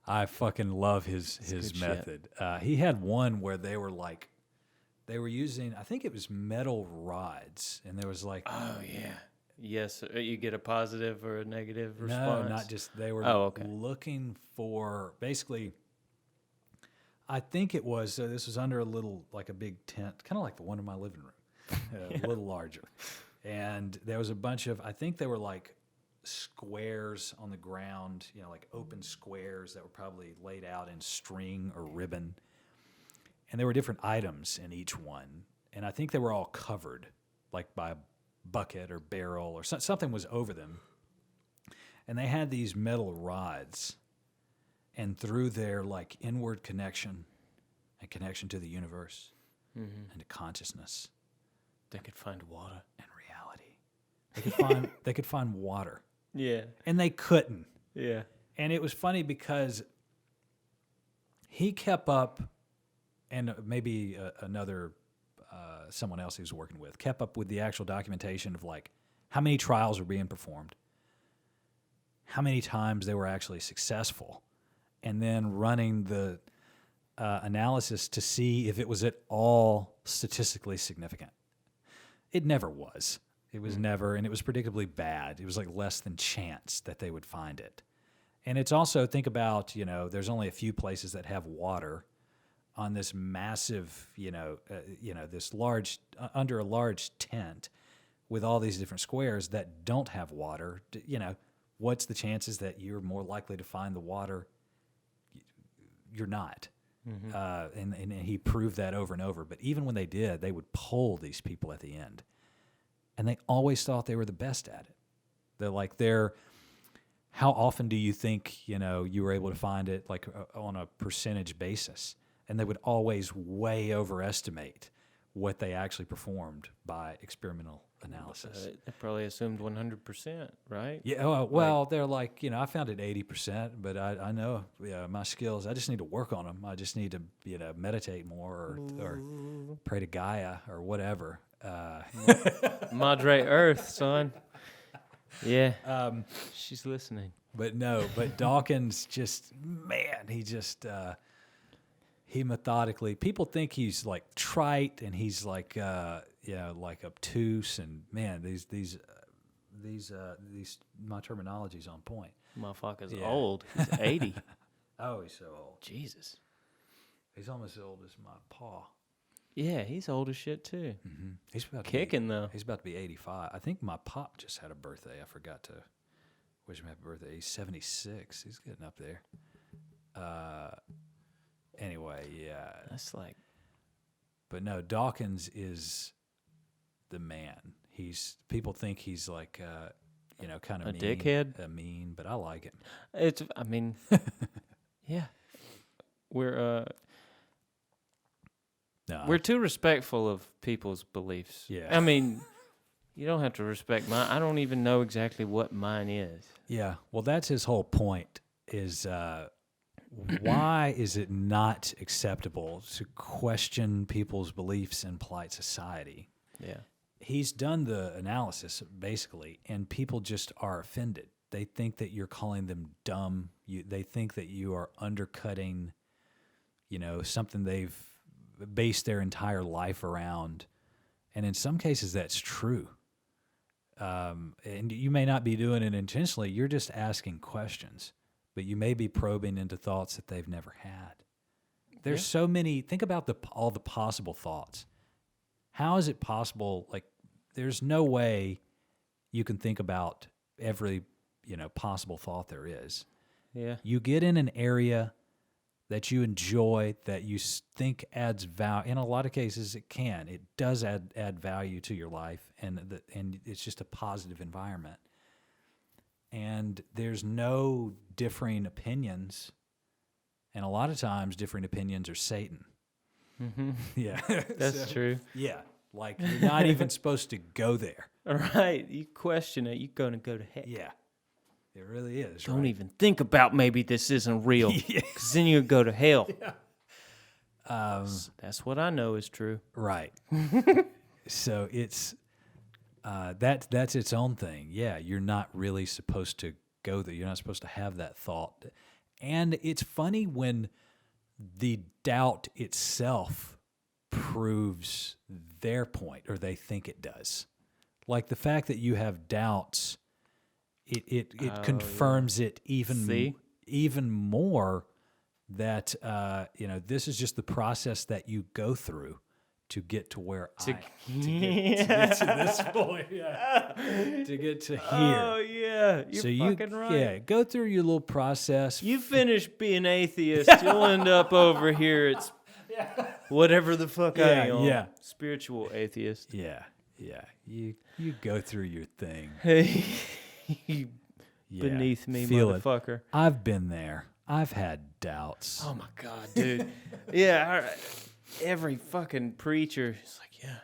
I fucking love his method. He had one where they were using, I think it was metal rods, and there was like, oh yeah, yes, you get a positive or a negative response. No, not just they were looking for basically. I think it was this was under a little like a big tent, kind of like the one in my living room, a little larger, and there was a bunch of I think they were like squares on the ground, like open squares that were probably laid out in string or ribbon. And there were different items in each one. And I think they were all covered, like by a bucket or barrel or something was over them. And they had these metal rods. And through their like inward connection and connection to the universe and to consciousness, they could find water and reality. They could find water. Yeah. And they couldn't. Yeah. And it was funny because he kept up, and maybe another, someone else he was working with, kept up with the actual documentation of like how many trials were being performed, how many times they were actually successful, and then running the analysis to see if it was at all statistically significant. It never was. It was never, and it was predictably bad. It was like less than chance that they would find it. And it's also, think about, there's only a few places that have water on this massive, this large, under a large tent with all these different squares that don't have water. What's the chances that you're more likely to find the water? You're not. Mm-hmm. And he proved that over and over. But even when they did, they would poll these people at the end. And they always thought they were the best at it. How often do you think, you were able to find it like on a percentage basis? And they would always way overestimate what they actually performed by experimental analysis. They probably assumed 100%, right? Yeah, well, they're like, I found it 80%, but I know my skills, I just need to work on them. I just need to, meditate more or pray to Gaia or whatever. Madre Earth, son. Yeah, she's listening. But Dawkins just, he methodically, people think he's like trite and he's like, like obtuse, and man, these my terminology's on point. Motherfucker's old. He's 80. Oh, he's so old. Jesus. He's almost as old as my pa. Yeah, he's old as shit too. Mm-hmm. He's about kicking though. He's about to be 85. I think my pop just had a birthday. I forgot to wish him happy birthday. He's 76. He's getting up there. Anyway, yeah. That's like. But no, Dawkins is the man. People think he's like, kind of a mean, dickhead. Mean, but I like it. Yeah. We're too respectful of people's beliefs. Yeah. I mean, you don't have to respect mine. I don't even know exactly what mine is. Yeah. Well, that's his whole point is why is it not acceptable to question people's beliefs in polite society? Yeah. He's done the analysis, basically, and people just are offended. They think that you're calling them dumb. They think that you are undercutting, something they've based their entire life around. And in some cases, that's true. And you may not be doing it intentionally. You're just asking questions. But you may be probing into thoughts that they've never had. There's so many. Think about all the possible thoughts. How is it possible? Like, there's no way you can think about every, possible thought there is. Yeah. You get in an area that you enjoy, that you think adds value. In a lot of cases, it can. It does add value to your life, and it's just a positive environment. And there's no differing opinions, and a lot of times differing opinions are Satan. Mm-hmm. Yeah. That's true. Yeah. Like, you're not even supposed to go there. All right. You question it, you're going to go to heck. Yeah. It really is. Don't even think about maybe this isn't real, because then you go to hell. Yeah. That's what I know is true. Right. So it's that's its own thing. Yeah, you're not really supposed to go there. You're not supposed to have that thought. And it's funny when the doubt itself proves their point, or they think it does. Like the fact that you have doubts, it confirms it even more that this is just the process that you go through to get to where to get to this point, to get to here. Oh yeah, you're fucking right. Yeah, go through your little process. You finish being atheist, you'll end up over here. It's whatever the fuck I am. Yeah, spiritual atheist. Yeah. You go through your thing. Hey, beneath me, motherfucker. I've been there. I've had doubts. Oh my god, dude. Yeah, every fucking preacher is like, yeah,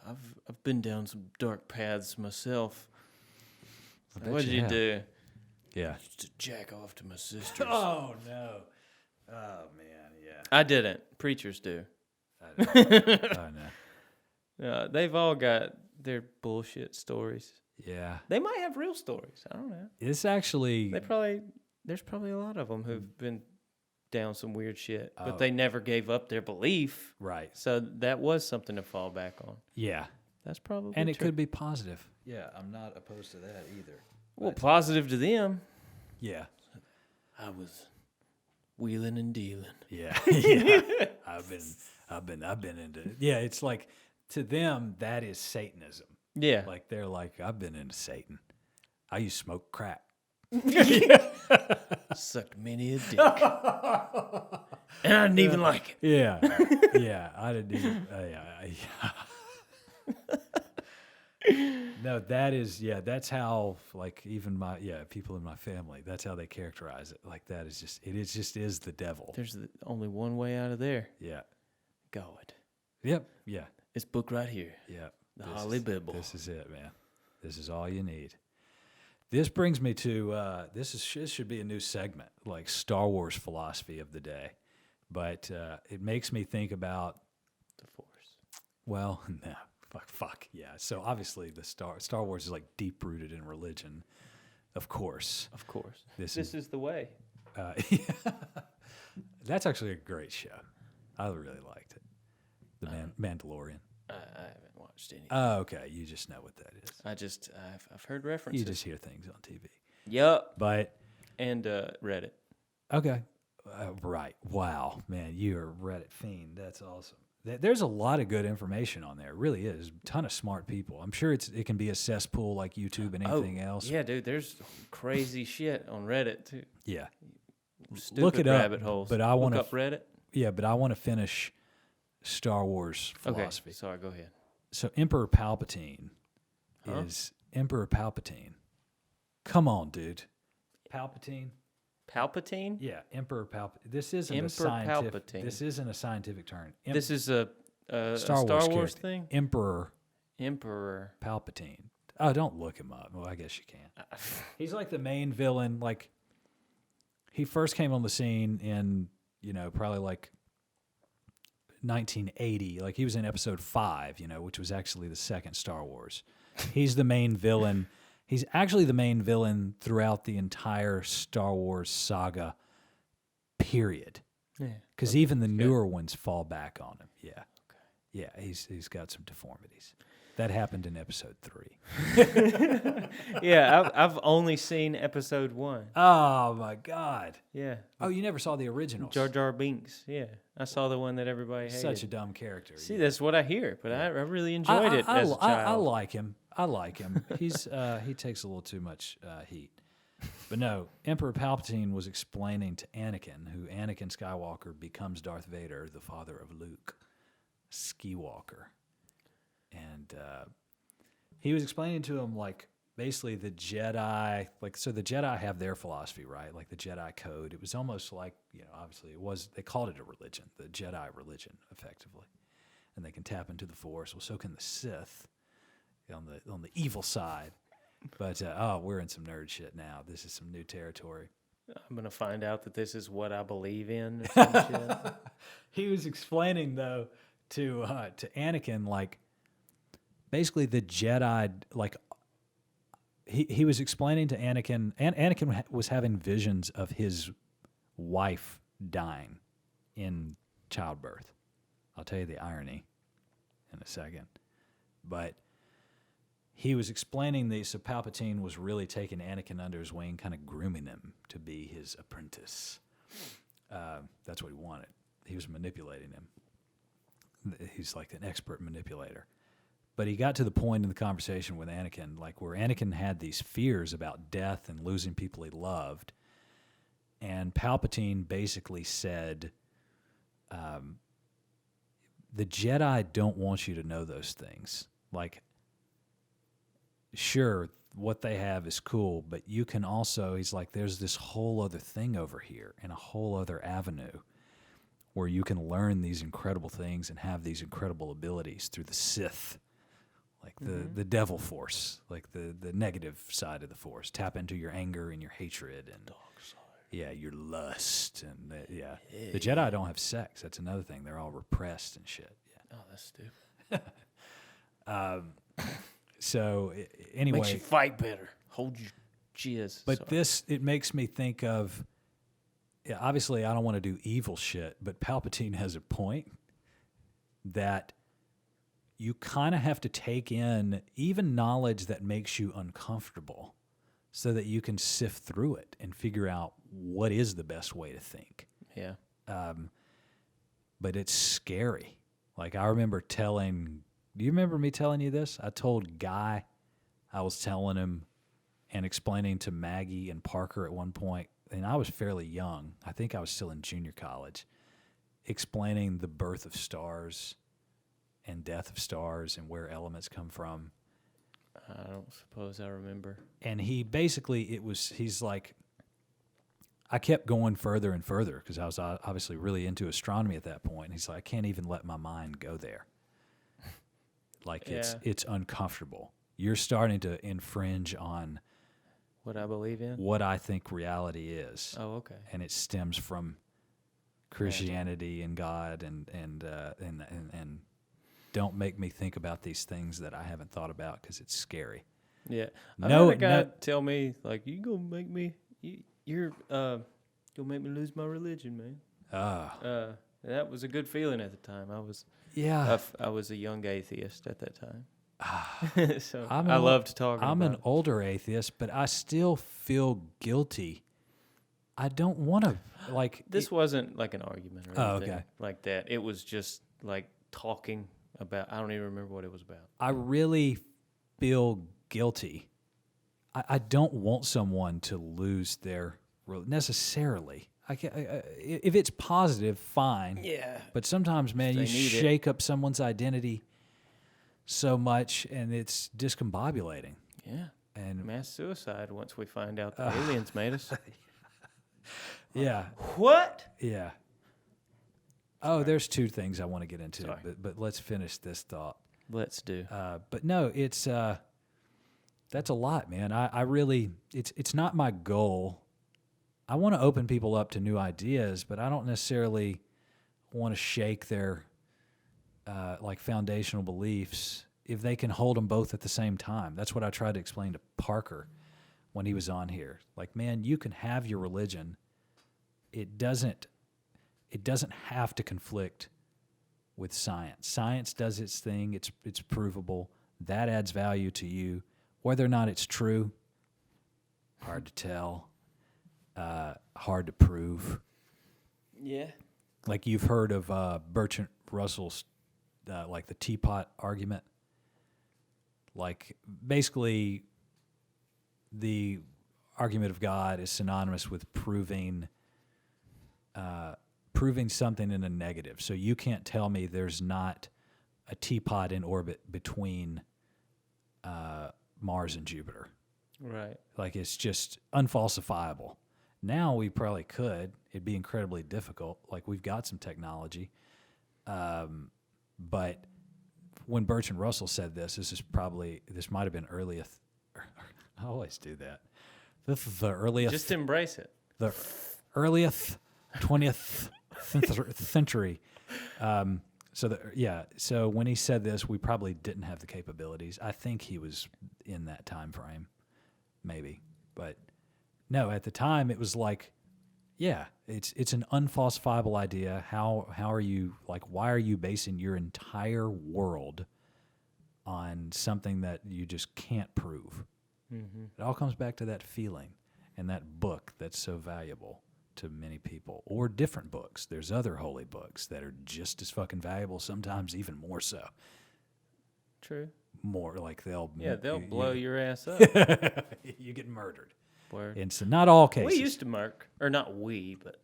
I've been down some dark paths myself. What did you do? Yeah, just to jack off to my sisters. Oh no. Oh man, yeah. I didn't. Preachers do. I know. Oh no. They've all got their bullshit stories. Yeah. They might have real stories. I don't know. It's actually... There's probably a lot of them who've been down some weird shit, but they never gave up their belief. Right. So that was something to fall back on. Yeah. That's probably And true. it could be positive. Yeah, I'm not opposed to that either. Well, positive to them. Yeah. I was wheeling and dealing. Yeah. Yeah. I've been into it. Yeah, it's like, to them, that is Satanism. Yeah. Like, they're like, I've been into Satan. I used to smoke crack. Sucked many a dick. And I didn't even like it. Yeah. Yeah, I didn't even... No, that is... Yeah, that's how, like, even people in my family, that's how they characterize it. Like, that is just... It is the devil. There's only one way out of there. Yeah. God. Yep. Yeah. This book right here. Yeah. The Holy Bible. This is it, man. This is all you need. This brings me to this should be a new segment, like Star Wars philosophy of the day, but it makes me think about the Force. Well, no, fuck, yeah. So obviously the Star Wars is like deep rooted in religion, of course. Of course. This is the way. That's actually a great show. I really liked it. The Mandalorian. I haven't watched any. Oh, okay. You just know what that is. I've heard references. You just hear things on TV. Yup. But and Reddit. Okay. Right. Wow, man, you're a Reddit fiend. That's awesome. There's a lot of good information on there. It really is. A ton of smart people. I'm sure it can be a cesspool like YouTube and anything else. Yeah, dude. There's crazy shit on Reddit too. Yeah. Stupid Look it rabbit up, holes. But I want to look up Reddit. Yeah, but I want to finish Star Wars philosophy. Okay, sorry, go ahead. So Emperor Palpatine is Emperor Palpatine. Come on, dude. Palpatine? Palpatine? Yeah, Emperor Palpatine. This isn't Emperor a scientific. Palpatine. This isn't a scientific term. This is a Star Wars thing. Emperor Palpatine. Oh, don't look him up. Well, I guess you can't. He's like the main villain. Like, he first came on the scene in probably like 1980. Like, he was in episode 5, which was actually the second Star Wars. He's the main villain. He's actually the main villain throughout the entire Star Wars saga, period. Yeah. Because even the newer ones fall back on him. Yeah. Yeah, he's got some deformities. That happened in episode 3. Yeah, I've only seen episode 1. Oh my God. Yeah. Oh, you never saw the originals? Jar Jar Binks. Yeah, I saw the one that everybody hated. Such a dumb character. See, that's what I hear, but I really enjoyed it as a child. I like him. He's he takes a little too much heat. But no, Emperor Palpatine was explaining to Anakin, who Anakin Skywalker becomes Darth Vader, the father of Luke Skywalker. And he was explaining to him, like, basically the Jedi, like, so the Jedi have their philosophy, right? Like the Jedi code. It was almost like, obviously they called it a religion, the Jedi religion, effectively. And they can tap into the Force. Well, so can the Sith on the evil side. But, we're in some nerd shit now. This is some new territory. I'm going to find out that this is what I believe in or some shit. He was explaining, though, to Anakin, like, basically the Jedi, like, he was explaining to Anakin, and Anakin was having visions of his wife dying in childbirth. I'll tell you the irony in a second. But he was explaining so Palpatine was really taking Anakin under his wing, kind of grooming him to be his apprentice. That's what he wanted. He was manipulating him. He's like an expert manipulator. But he got to the point in the conversation with Anakin, like where Anakin had these fears about death and losing people he loved. And Palpatine basically said, the Jedi don't want you to know those things. Like, sure, what they have is cool, but you can also, he's like, there's this whole other thing over here and a whole other avenue where you can learn these incredible things and have these incredible abilities through the Sith. Like the devil force, like the negative side of the force. Tap into your anger and your hatred and dark side. Yeah, your lust and the Jedi don't have sex. That's another thing. They're all repressed and shit. Yeah. Oh, that's stupid. So anyway, makes you fight better. Hold your jizz. But it makes me think of. Yeah, obviously, I don't want to do evil shit, but Palpatine has a point that you kind of have to take in even knowledge that makes you uncomfortable so that you can sift through it and figure out what is the best way to think. Yeah. But it's scary. Like, I remember do you remember me telling you this? I told Guy, I was telling him and explaining to Maggie and Parker at one point, and I was fairly young. I think I was still in junior college, explaining the birth of stars and death of stars and where elements come from. I don't suppose I remember. And he basically, he's like, I kept going further and further because I was obviously really into astronomy at that point. And he's like, I can't even let my mind go there. Like, it's uncomfortable. You're starting to infringe on what I believe in, what I think reality is. Oh, okay. And it stems from Christianity and God and don't make me think about these things that I haven't thought about because it's scary. Yeah. I had a guy tell me, like, you're gonna make me lose my religion, man. That was a good feeling at the time. I was a young atheist at that time. So I loved talking about it. I'm an older atheist, but I still feel guilty. I don't want to, like... This wasn't like an argument or anything like that. It was just like talking about... I don't even remember what it was about. I really feel guilty. I don't want someone to lose their... necessarily. If it's positive, fine. Yeah. But sometimes, man, you shake up someone's identity so much, and it's discombobulating. Yeah. And mass suicide once we find out the aliens made us. Yeah. What? Yeah. Oh, there's two things I want to get into, but let's finish this thought. Let's do. But no, it's that's a lot, man. I really, it's not my goal. I want to open people up to new ideas, but I don't necessarily want to shake their like foundational beliefs if they can hold them both at the same time. That's what I tried to explain to Parker when he was on here. Like, man, you can have your religion. It doesn't have to conflict with science. Science does its thing. It's provable. That adds value to you. Whether or not it's true, hard to tell. Hard to prove. Yeah. Like you've heard of Bertrand Russell's, like the teapot argument. Like basically, the argument of God is synonymous with proving something in a negative. So you can't tell me there's not a teapot in orbit between Mars and Jupiter. Right. Like it's just unfalsifiable. Now we probably could. It'd be incredibly difficult. Like we've got some technology. But when Bertrand Russell said this might have been earliest. I always do that. This is the earliest. Just embrace it. The earliest 20th century. So when he said this, we probably didn't have the capabilities. I think he was in that time frame, maybe. But no, at the time it was like, yeah, it's an unfalsifiable idea. How are you, like, why are you basing your entire world on something that you just can't prove? Mm-hmm. It all comes back to that feeling and that book that's so valuable to many people, or different books. There's other holy books that are just as fucking valuable, sometimes even more so. True. More like they'll blow your ass up. You get murdered. Word. And so not all cases. We used to murk, or not we, but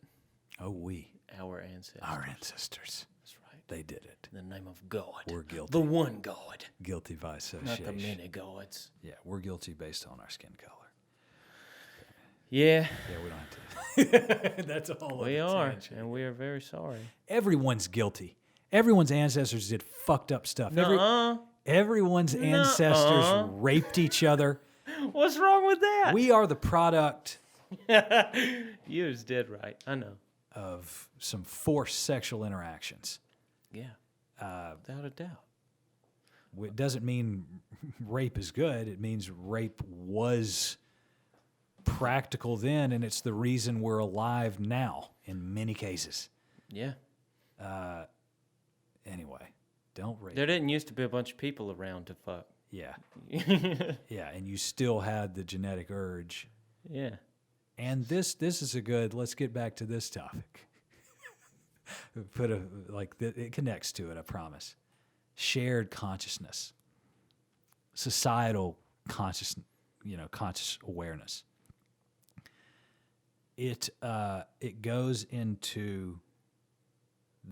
our ancestors. Our ancestors. That's right. They did it. In the name of God. We're guilty. The one God. Guilty by association. Not the many gods. Yeah, we're guilty based on our skin color. Yeah. Yeah, we don't have to. That's all. We are, and we are very sorry. Everyone's guilty. Everyone's ancestors did fucked up stuff. Everyone's ancestors raped each other. What's wrong with that? We are the product. You was dead right. I know. Of some forced sexual interactions. Yeah. Without a doubt. It doesn't mean rape is good. It means rape was practical then, and it's the reason we're alive now in many cases. Yeah. Anyway, don't rape. There didn't used to be a bunch of people around to fuck. Yeah. Yeah, and you still had the genetic urge. Yeah. And this is a good, let's get back to this topic. It connects to it, I promise. Shared consciousness. Societal conscious awareness. It goes into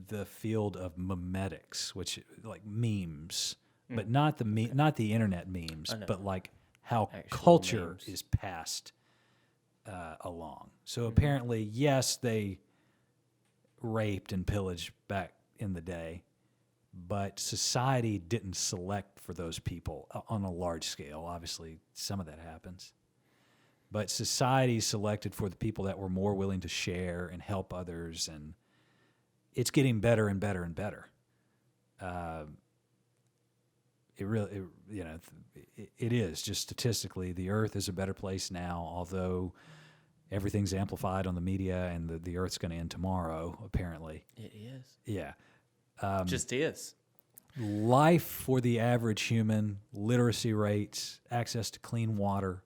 the field of memetics, which like memes, but not the internet memes, but like how actual culture memes is passed along. So apparently, yes, they raped and pillaged back in the day, but society didn't select for those people on a large scale. Obviously, some of that happens. But society selected for the people that were more willing to share and help others, and it's getting better and better and better. It is just statistically, the Earth is a better place now, although everything's amplified on the media, and the Earth's going to end tomorrow, apparently. It is. Yeah. Just is. Life for the average human, literacy rates, access to clean water,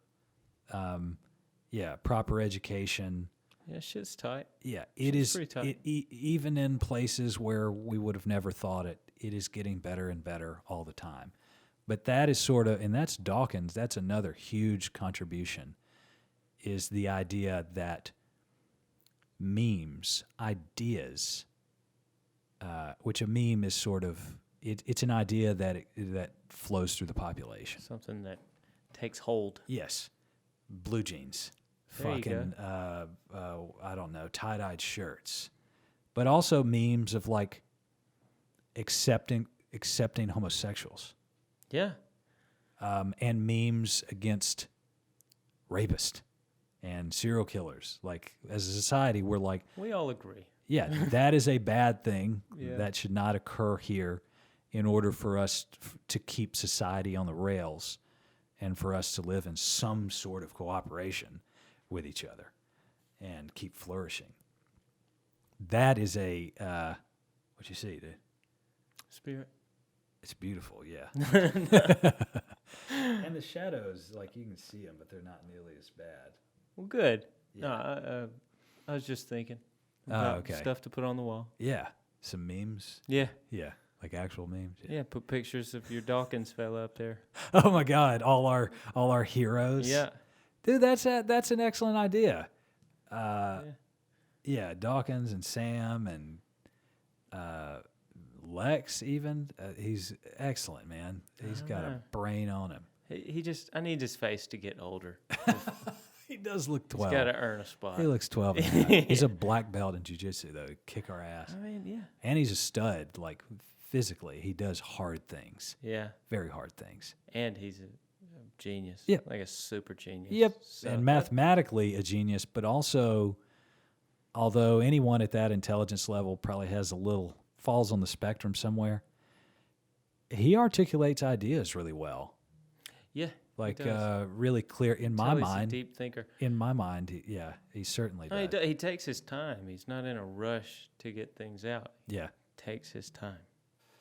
proper education. Yeah, shit's tight. Yeah, it is. Pretty tight. Even in places where we would have never thought it, it is getting better and better all the time. But that is and that's Dawkins, that's another huge contribution, is the idea that memes, ideas, which a meme is sort of, it's an idea that flows through the population. Something that takes hold. Yes. Blue jeans. There Fucking, I don't know, tie-dyed shirts. But also memes of like accepting homosexuals. Yeah. And memes against rapists and serial killers. Like, as a society, we're like... We all agree. Yeah, that is a bad thing. Yeah. That should not occur here in order for us to keep society on the rails and for us to live in some sort of cooperation with each other and keep flourishing. That is what you see, dude? spirit. It's beautiful, yeah. And the shadows, like you can see them, but they're not nearly as bad. Well, good. Yeah. No, I was just thinking about stuff to put on the wall. Yeah, some memes. Yeah. Yeah, like actual memes. Yeah, put pictures of your Dawkins fella up there. Oh my God, all our heroes. Yeah. Dude, that's an excellent idea. Yeah, Dawkins and Sam and Lex even. He's excellent, man. He's got a brain on him. I need his face to get older. He does look 12. He's got to earn a spot. He looks 12 and a half. He's a black belt in jiu-jitsu, though. Kick our ass. I mean, yeah. And he's a stud, like, physically. He does hard things. Yeah. Very hard things. And he's a genius. Yeah. Like a super genius. Yep. So and mathematically a genius, but also, although anyone at that intelligence level probably falls on the spectrum somewhere, he articulates ideas really well. Yeah. Like really clear in my mind. He's a deep thinker. In my mind, he certainly does. He takes his time. He's not in a rush to get things out. Yeah, takes his time.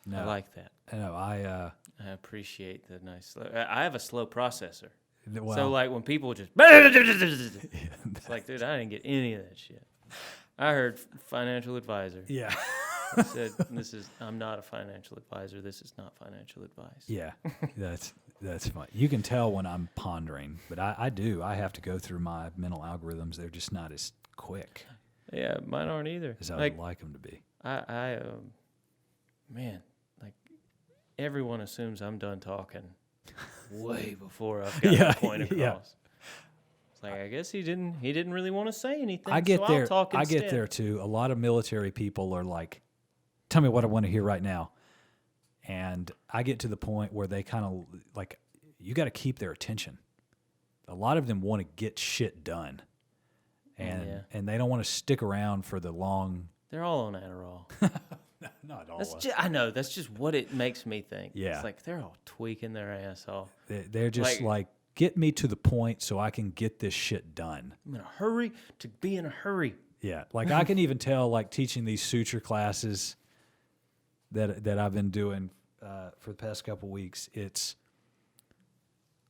No, I like that. No, I appreciate the nice. I have a slow processor, well, so like when people just, it's like, dude, I didn't get any of that shit. I heard financial advisor. Yeah. I said, I'm not a financial advisor. This is not financial advice. Yeah, that's fine. You can tell when I'm pondering, but I do. I have to go through my mental algorithms. They're just not as quick. Yeah, mine aren't either. As I would like them to be. Man, like everyone assumes I'm done talking way before I've got the point across. Yeah. It's like, I guess he didn't really want to say anything. I get so there. I'll talk instead. I get there too. A lot of military people are like, tell me what I want to hear right now. And I get to the point where they kind of like, you got to keep their attention. A lot of them want to get shit done. And they don't want to stick around for the long. They're all on Adderall. Not all. I know. That's just what it makes me think. Yeah. It's like they're all tweaking their ass off. They're just like, get me to the point so I can get this shit done. I'm in a hurry to be in a hurry. Yeah. Like I can even tell, like teaching these suture classes that I've been doing for the past couple weeks,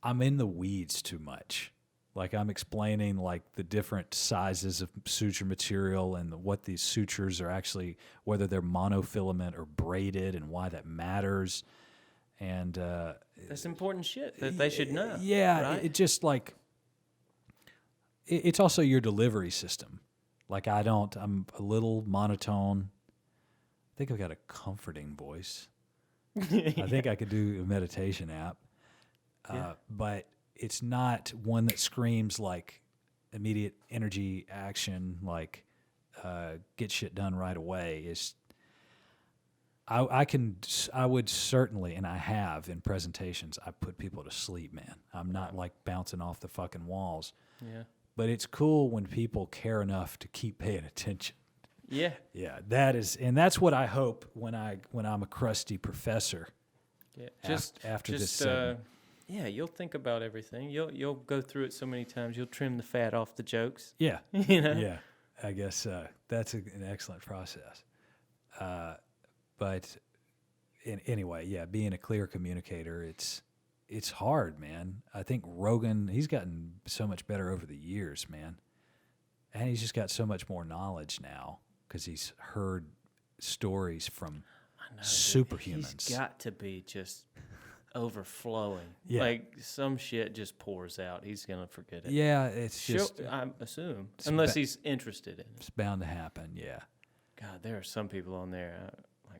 I'm in the weeds too much. Like I'm explaining like the different sizes of suture material and what these sutures are actually, whether they're monofilament or braided and why that matters. And that's important shit that they should know. Yeah, right? it just like it's also your delivery system. Like I'm a little monotone. I think I've got a comforting voice. I think I could do a meditation app, but it's not one that screams like immediate energy action, like get shit done right away. I would certainly, and I have in presentations, I put people to sleep, man. I'm not like bouncing off the fucking walls. Yeah. But it's cool when people care enough to keep paying attention. Yeah. Yeah, that's what I hope when I'm a crusty professor. Yeah. After this segment. Yeah, you'll think about everything. You'll go through it so many times. You'll trim the fat off the jokes. Yeah. You know? Yeah. I guess that's an excellent process. But anyway, yeah, being a clear communicator, it's hard, man. I think Rogan, he's gotten so much better over the years, man. And he's just got so much more knowledge now because he's heard stories from superhumans. He's got to be just overflowing. Yeah. Like some shit just pours out. He's going to forget it. Yeah, it's just... I assume. Unless he's interested in it. It's bound to happen, yeah. God, there are some people on there...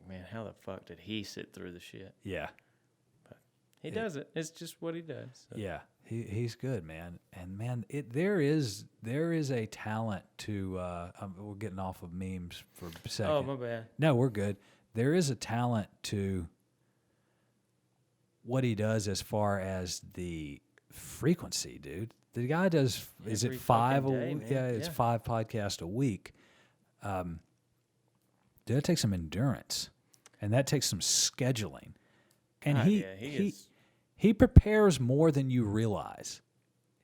man, how the fuck did he sit through the shit? Yeah. But he does it. It's just what he does. So. Yeah, he's good, man. And man, there is a talent to. We're getting off of memes for a second. Oh, my bad. No, we're good. There is a talent to what he does as far as the frequency, dude. The guy does. Is it 5? It's 5 podcasts a week. Dude, that takes some endurance, and that takes some scheduling. And he prepares more than you realize.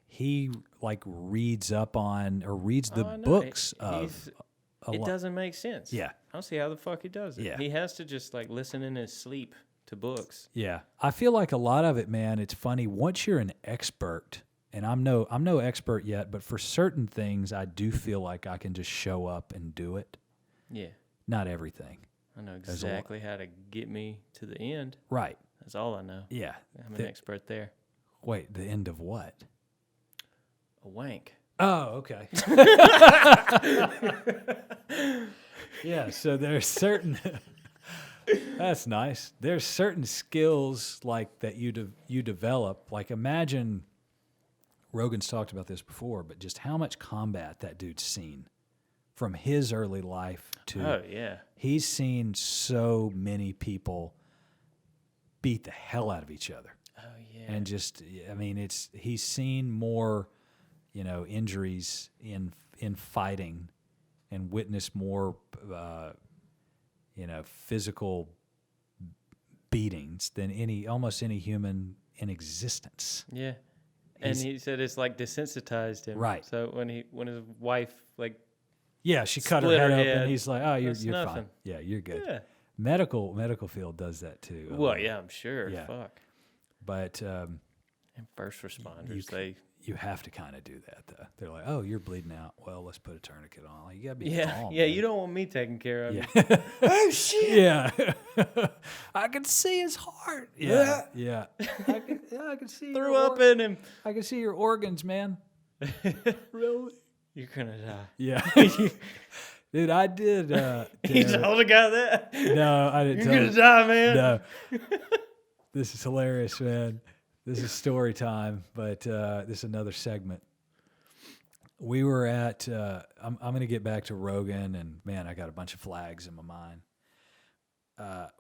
He like reads up on or reads the books of It doesn't make sense. Yeah. I don't see how the fuck he does it. Yeah. He has to just like listen in his sleep to books. Yeah. I feel like a lot of it, man, it's funny. Once you're an expert, and I'm no expert yet, but for certain things, I do feel like I can just show up and do it. Yeah. Not everything. I know exactly how to get me to the end. Right. That's all I know. Yeah. I'm an expert there. Wait, the end of what? A wank. Oh, okay. Yeah, so there's certain... That's nice. There's certain skills like that you develop. Like imagine, Rogan's talked about this before, but just how much combat that dude's seen from his early life to... Oh, yeah. He's seen so many people beat the hell out of each other. Oh, yeah. And just, I mean, he's seen more, injuries in fighting and witnessed more, physical beatings than almost any human in existence. Yeah. And he said it's like desensitized him. Right. So when his wife like she cut her split head her open. head, He's like, "Oh, you're nothing. fine. Yeah, you're good." Yeah. Medical field does that too. Well, yeah, I'm sure. Yeah. Fuck. But And first responders, you have to kind of do that though. They're like, "Oh, you're bleeding out. Well, let's put a tourniquet on." Like, you gotta be calm. Yeah. Man. You don't want me taking care of you. Oh shit! Yeah, I can see his heart. Yeah. I can see. Threw up in him. I can see your organs, man. Really? You're gonna die. Yeah. Dude, I did. He told a guy that. No, I didn't. You're gonna die, man. No. This is hilarious, man. This is story time, but this is another segment. We were at. I'm going to get back to Rogan, and man, I got a bunch of flags in my mind.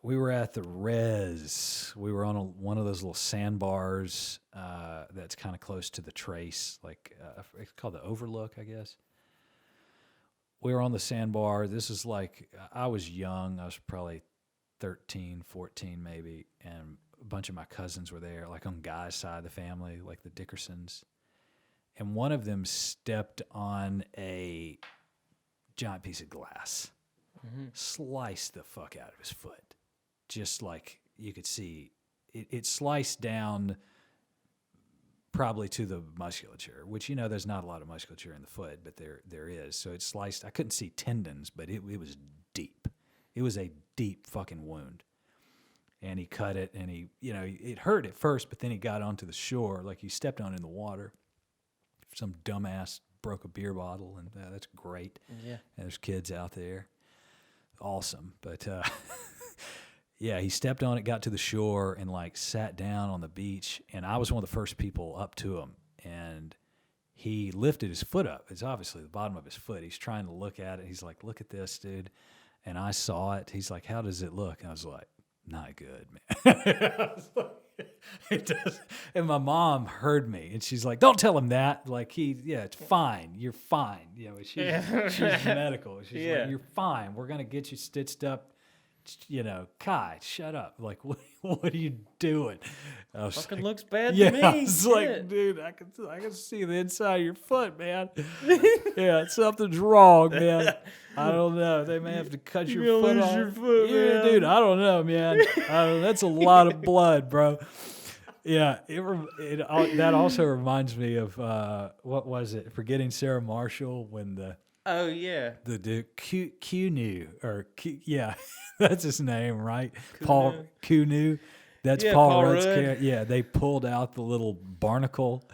We were at the Res. We were on one of those little sandbars that's kind of close to the Trace, like it's called the Overlook, I guess. We were on the sandbar. This is like, I was young. I was probably 13, 14 maybe, and a bunch of my cousins were there, like on Guy's side of the family, like the Dickersons. And one of them stepped on a giant piece of glass, sliced the fuck out of his foot. Just like you could see, it sliced down probably to the musculature, which, there's not a lot of musculature in the foot, but there is. So it sliced. I couldn't see tendons, but it was deep. It was a deep fucking wound. And he cut it, and it hurt at first, but then he got onto the shore, like he stepped on in the water. Some dumbass broke a beer bottle, and that's great. Yeah. And there's kids out there. Awesome. But, yeah, he stepped on it, got to the shore, and, like, sat down on the beach. And I was one of the first people up to him. And he lifted his foot up. It's obviously the bottom of his foot. He's trying to look at it. He's like, "Look at this, dude." And I saw it. He's like, "How does it look?" And I was like, "Not good, man." I was like, it does. And my mom heard me, and she's like, "Don't tell him that. Like, it's fine. You're fine." She's medical. She's like, "You're fine. We're gonna get you stitched up." Kai, shut up. Like, what are you doing? Fucking looks bad to me. I was like, dude, I can see the inside of your foot, man. Yeah, something's wrong, man. I don't know. They may have to cut your foot off. Your foot, man. Dude, I don't know, man. That's a lot of blood, bro. Yeah, that also reminds me of what was it? Forgetting Sarah Marshall when the Oh yeah, the dude Q that's his name, right? Kunu. Paul Kunu. That's Paul Rudd's character. Yeah, they pulled out the little barnacle,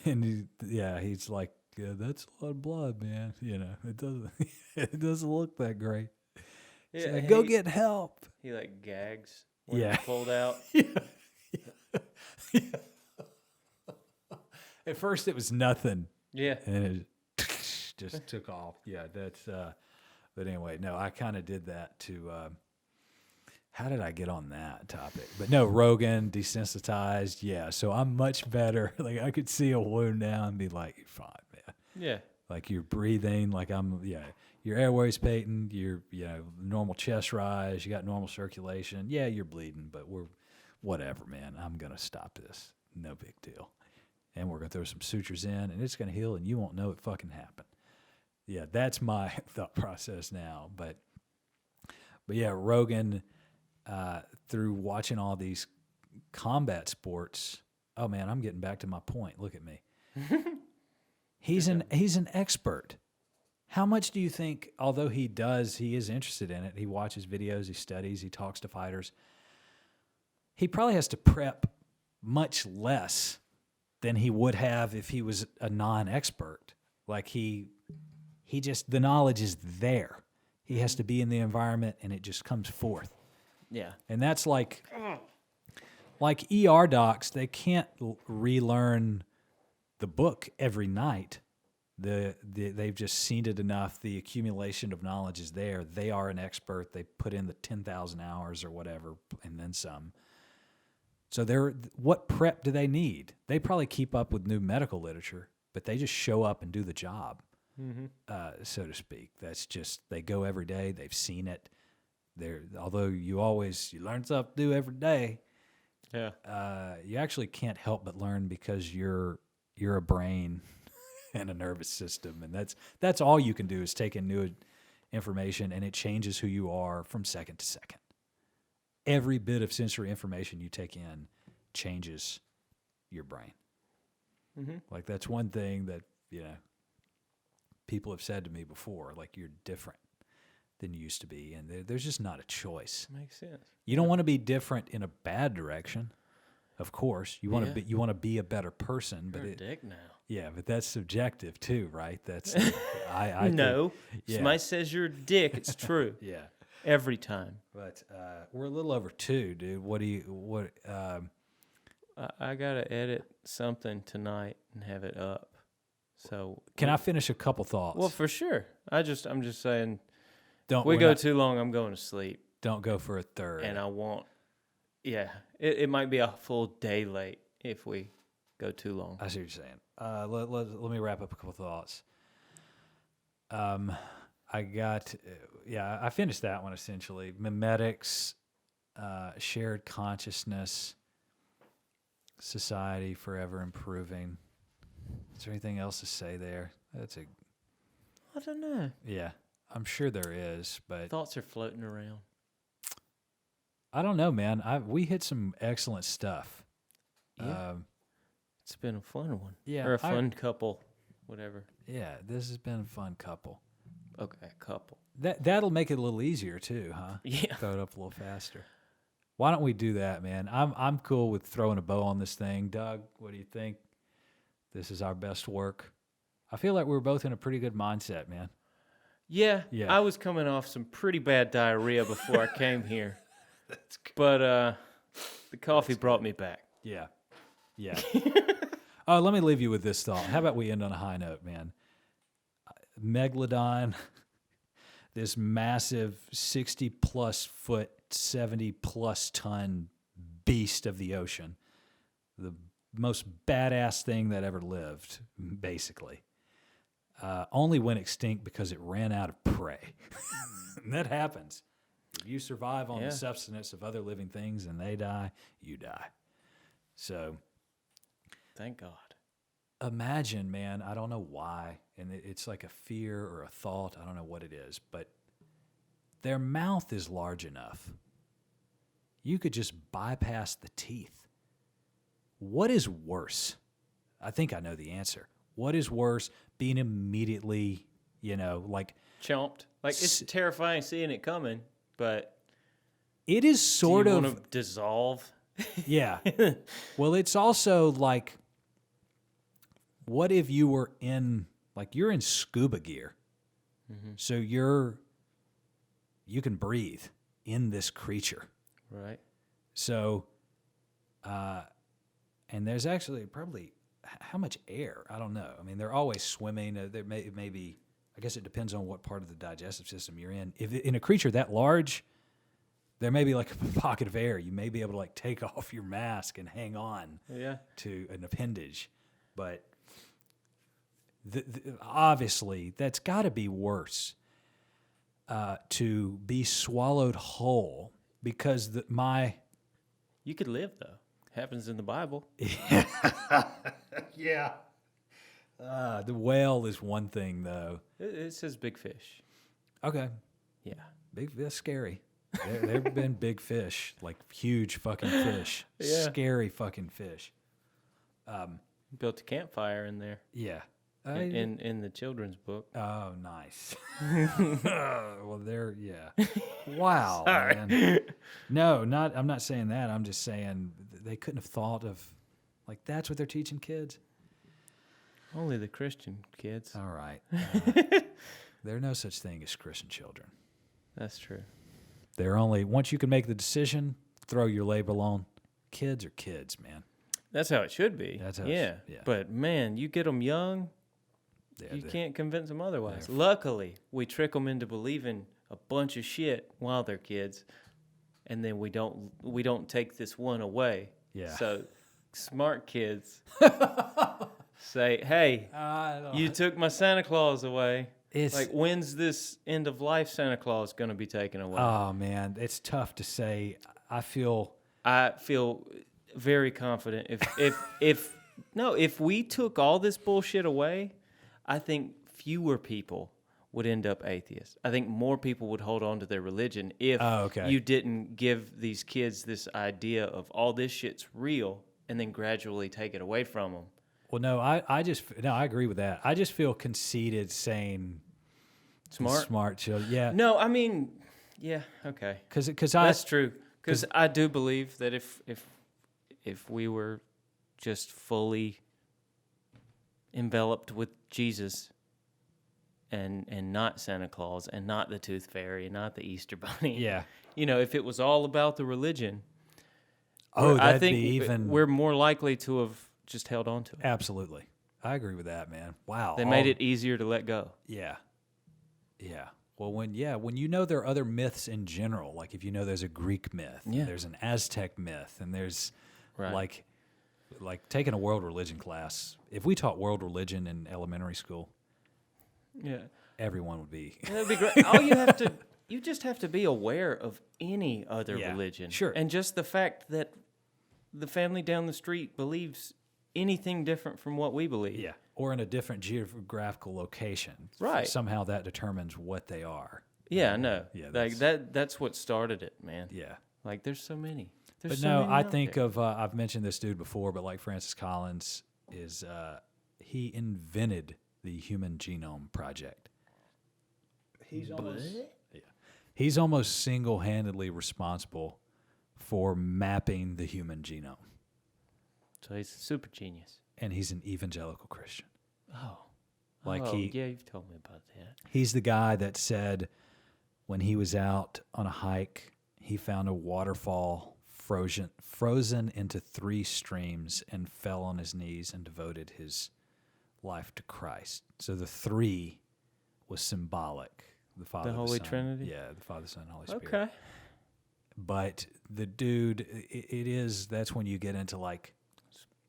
and he's like, "Yeah, that's a lot of blood, man. It doesn't look that great." Yeah, like, go get help. He like gags when it's pulled out. Yeah. At first, it was nothing. Yeah, and it just took off. Yeah, that's. But anyway, no, I kind of did that to. How did I get on that topic? But no, Rogan, desensitized. Yeah, so I'm much better. Like, I could see a wound now and be like, "You're fine, man." Yeah. Like, you're breathing. Like, your airway's patent. You're, normal chest rise. You got normal circulation. Yeah, you're bleeding, but whatever, man. I'm gonna stop this. No big deal. And we're gonna throw some sutures in, and it's gonna heal, and you won't know it fucking happened. Yeah, that's my thought process now. But yeah, Rogan, through watching all these combat sports, oh man, I'm getting back to my point. Look at me. He's an expert. How much do you think, although he is interested in it, he watches videos, he studies, he talks to fighters, he probably has to prep much less than he would have if he was a non-expert. Like the knowledge is there. He has to be in the environment and it just comes forth. Yeah. And that's like ER docs, they can't relearn the book every night. They've just seen it enough. The accumulation of knowledge is there. They are an expert. They put in the 10,000 hours or whatever, and then some. So what prep do they need? They probably keep up with new medical literature, but they just show up and do the job, so to speak. That's just, they go every day. They've seen it. Although you learn something new every day. Yeah. You actually can't help but learn because you're a brain and a nervous system, and that's all you can do is take in new information, and it changes who you are from second to second. Every bit of sensory information you take in changes your brain. Mm-hmm. Like that's one thing that people have said to me before. Like you're different than you used to be, and there's just not a choice. Makes sense. You don't want to be different in a bad direction. Of course, you want to be a better person, You're a dick now. Yeah, but that's subjective too, right? That's I no. Think, If somebody says you're a dick, it's true. Yeah, every time. But we're a little over 2, dude. What? I gotta edit something tonight and have it up. So can I finish a couple thoughts? Well, for sure. I'm just saying. Don't we go too long, I'm going to sleep. Don't go for a third. And I won't. Yeah, it might be a full day late if we go too long. I see what you're saying. Let me wrap up a couple thoughts. I finished that one essentially. Mimetics, shared consciousness, society forever improving. Is there anything else to say there? I don't know. Yeah, I'm sure there is, but thoughts are floating around. I don't know, man. We hit some excellent stuff. Yeah. It's been a fun one. Yeah. Or a fun couple, whatever. Yeah, this has been a fun couple. Okay, couple. That'll make it a little easier too, huh? Yeah. Throw it up a little faster. Why don't we do that, man? I'm cool with throwing a bow on this thing. Doug, what do you think? This is our best work. I feel like we're both in a pretty good mindset, man. Yeah. I was coming off some pretty bad diarrhea before I came here. That's good. But the coffee brought me back. Yeah. Yeah. Let me leave you with this thought. How about we end on a high note, man? Megalodon, this massive 60-plus foot, 70-plus ton beast of the ocean, the most badass thing that ever lived, basically, only went extinct because it ran out of prey. And that happens. If you survive on the substance of other living things and they die, you die. So, thank God. Imagine, man, I don't know why, and it's like a fear or a thought, I don't know what it is, but their mouth is large enough. You could just bypass the teeth. What is worse? I think I know the answer. What is worse, being immediately, chomped? Like, it's terrifying seeing it coming. But it is sort of want to dissolve. Yeah. Well, it's also like, what if you were you're in scuba gear, so you can breathe in this creature, right? So, and there's actually probably how much air? I don't know. I mean, they're always swimming. There may be. I guess it depends on what part of the digestive system you're in. If in a creature that large, there may be like a pocket of air. You may be able to like take off your mask and hang on to an appendage. But obviously, that's got to be worse to be swallowed whole because You could live, though. Happens in the Bible. Yeah. The whale is one thing, though. It says big fish. Okay. Yeah. That's scary. There have been big fish, like huge fucking fish. Yeah. Scary fucking fish. Built a campfire in there. Yeah. In the children's book. Oh, nice. Well, yeah. Wow, Sorry. man. No, I'm not saying that. I'm just saying they couldn't have thought of, like, that's what they're teaching kids? Only the Christian kids. All right. There are no such thing as Christian children. That's true. They're only, once you can make the decision, throw your label on. Kids are kids, man. That's how it should be. That's how yeah. But, man, you get them young, you can't convince them otherwise. Luckily, we trick them into believing a bunch of shit while they're kids, and then we don't take this one away. Yeah. So, smart kids say, hey, you took my Santa Claus away. It's like, when's this end of life Santa Claus going to be taken away? Oh, man, it's tough to say. I feel very confident. If we took all this bullshit away, I think fewer people would end up atheists. I think more people would hold on to their religion if you didn't give these kids this idea of all this shit's real and then gradually take it away from them. Well, no, I agree with that. I just feel conceited saying smart children. Yeah. No, I mean, yeah, okay. Because that's true. Because I do believe that if we were just fully enveloped with Jesus and not Santa Claus and not the Tooth Fairy and not the Easter Bunny. Yeah. If it was all about the religion, I think we're more likely to have just held on to it. Absolutely. I agree with that, man. Wow. They made it easier to let go. Yeah. Yeah. Well, when you know there are other myths in general, like if you know there's a Greek myth, there's an Aztec myth, and there's like taking a world religion class. If we taught world religion in elementary school, everyone would be. That'd be great. You just have to be aware of any other religion. Sure. And just the fact that the family down the street believes anything different from what we believe. Yeah. Or in a different geographical location. Right. Somehow that determines what they are. Yeah, I know. Yeah, that's what started it, man. Yeah. Like, there's so many. I think of, I've mentioned this dude before, but like Francis Collins he invented the Human Genome Project. He's almost single-handedly responsible for mapping the human genome. So he's a super genius. And he's an evangelical Christian. Oh. You've told me about that. He's the guy that said when he was out on a hike, he found a waterfall frozen into 3 streams and fell on his knees and devoted his life to Christ. So the 3 was symbolic. The Father, the Holy Trinity? Yeah, the Father, Son, Holy Spirit. Okay. But the dude, that's when you get into like...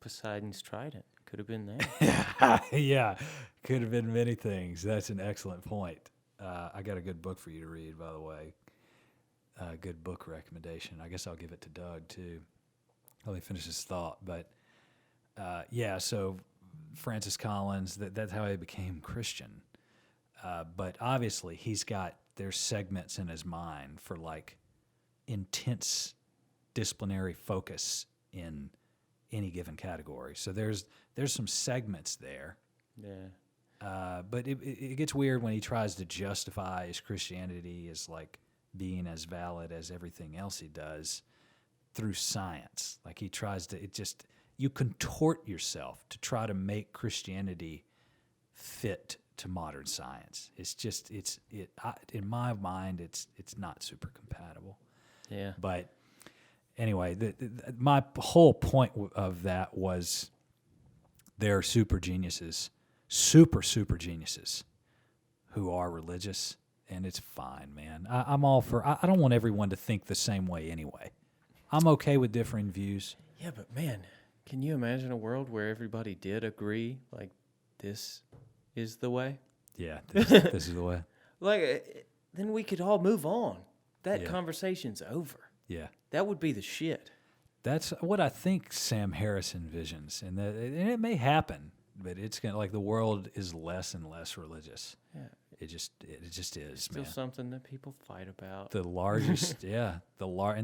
Poseidon's trident. Could have been there. Yeah, could have been many things. That's an excellent point. I got a good book for you to read, by the way. Good book recommendation. I guess I'll give it to Doug, too. Let me finish his thought. But, so Francis Collins, that's how he became Christian. But obviously, there's segments in his mind for, like, intense disciplinary focus in any given category. So there's some segments there. Yeah. But it gets weird when he tries to justify his Christianity as like being as valid as everything else he does through science. Like he tries to, you contort yourself to try to make Christianity fit to modern science. In my mind, it's not super compatible. Yeah. But anyway, my whole point of that was there are super geniuses, super geniuses who are religious, and it's fine, man. I'm all for, I don't want everyone to think the same way anyway. I'm okay with differing views. Yeah, but man, can you imagine a world where everybody did agree, like, this is the way? Yeah, this is the way. Like, then we could all move on. That conversation's over. Yeah. That would be the shit. That's what I think Sam Harris envisions, and it may happen. but it's gonna like the world is less and less religious. Yeah. It just is, It's still man. something that people fight about. The largest, and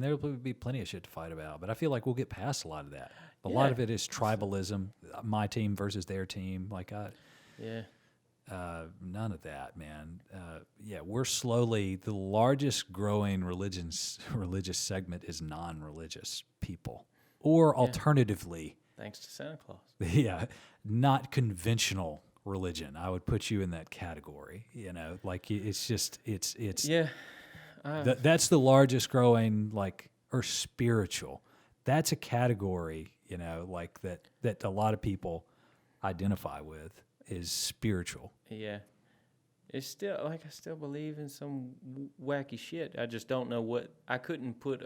there will be plenty of shit to fight about. But I feel like we'll get past a lot of that. A lot of it is tribalism, my team versus their team. None of that, man. We're slowly the largest growing religious segment is non-religious people, or alternatively, thanks to Santa Claus. Yeah, not conventional religion. I would put you in that category. You know, like it's that's the largest growing or spiritual. That's a category, you know, like that a lot of people identify with is spiritual. Yeah. It's still I still believe in some wacky shit. I just don't know what I couldn't put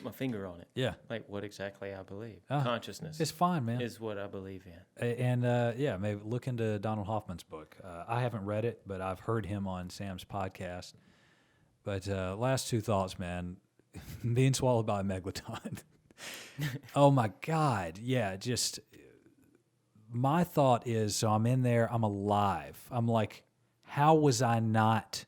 my finger on it. Yeah. Like what exactly I believe. Consciousness. It's fine, man. Is what I believe in. And maybe look into Donald Hoffman's book. I haven't read it, but I've heard him on Sam's podcast. But last two thoughts, man. Being swallowed by a megalodon. Oh my God. Yeah, just my thought is, so I'm in there, I'm alive. I'm like, how was I not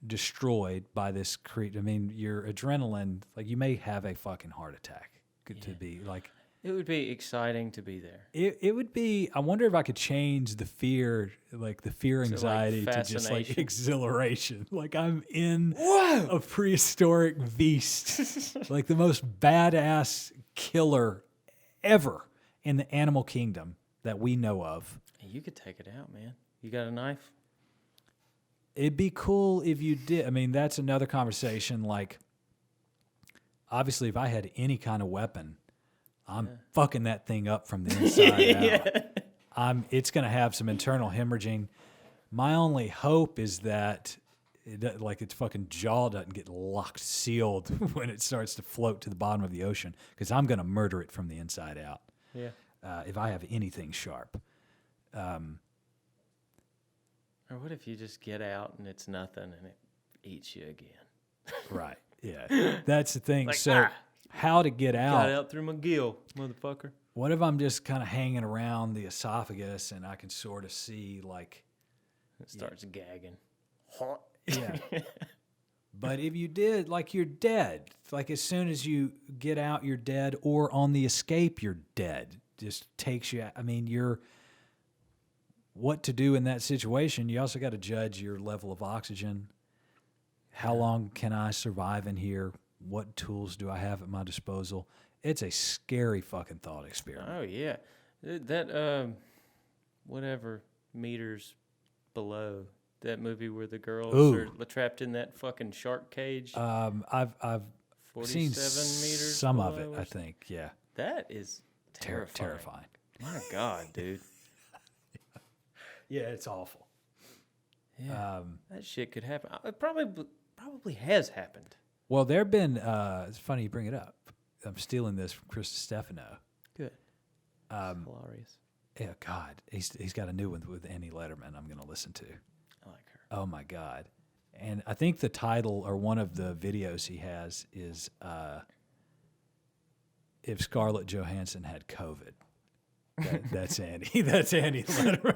destroyed by this creature? I mean, your adrenaline, like you may have a fucking heart attack. To be like, it would be exciting to be there. It would be. I wonder if I could change the fear, like the fear anxiety, to just like exhilaration. Like I'm in a prehistoric beast, like the most badass killer ever in the animal kingdom that we know of. You could take it out, man. You got a knife? It'd be cool if you did. I mean, that's another conversation. Like, obviously, if I had any kind of weapon, I'm fucking that thing up from the inside out. It's going to have some internal hemorrhaging. My only hope is that its fucking jaw doesn't get locked, sealed when it starts to float to the bottom of the ocean, because I'm going to murder it from the inside out. Yeah. If I have anything sharp. Or what if you just get out and it's nothing and it eats you again? Right. Yeah. That's the thing. Like, how to get out? Got out through my gill, motherfucker. What if I'm just kind of hanging around the esophagus and I can sort of see like it starts gagging. Yeah. But if you did, like you're dead. Like as soon as you get out, you're dead, or on the escape, you're dead. Just takes you. I mean, what to do in that situation. You also got to judge your level of oxygen. How long can I survive in here? What tools do I have at my disposal? It's a scary fucking thought experiment. Oh yeah, that whatever meters below. That movie where the girls are trapped in that fucking shark cage. I've 47 seen meters some of it. I think, yeah. That is terrifying. My God, dude. Yeah, it's awful. Yeah, that shit could happen. It probably has happened. Well, there have been. It's funny you bring it up. I'm stealing this from Chris Stefano. Good. Hilarious. Yeah, God, he's got a new one with Annie Letterman. I'm going to listen to. I like her. Oh my God. And I think the title or one of the videos he has is if Scarlett Johansson had COVID. That's Annie. That's Annie Letterman.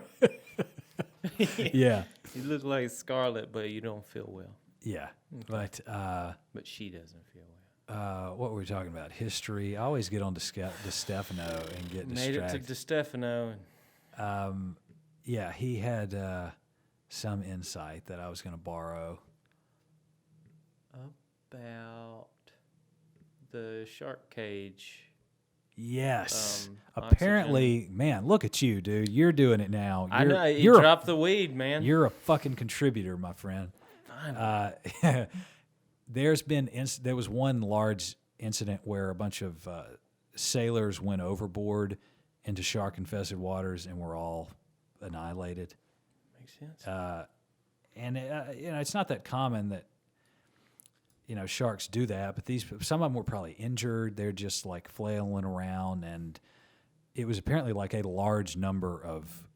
Yeah. You look like Scarlett, but you don't feel well. Yeah. Okay. But she doesn't feel well. What were we talking about? History. I always get on to Stefano and get Made distracted. it to Stefano. Yeah, he had some insight that I was going to borrow. About the shark cage. Yes. Apparently, oxygen. Man, look at you, dude. You're doing it now. I know. You dropped the weed, man. You're a fucking contributor, my friend. There was one large incident where a bunch of sailors went overboard into shark-infested waters and were all annihilated. Makes sense. And it's not that common that sharks do that, but some of them were probably injured. They're just like flailing around, and it was apparently like a large number of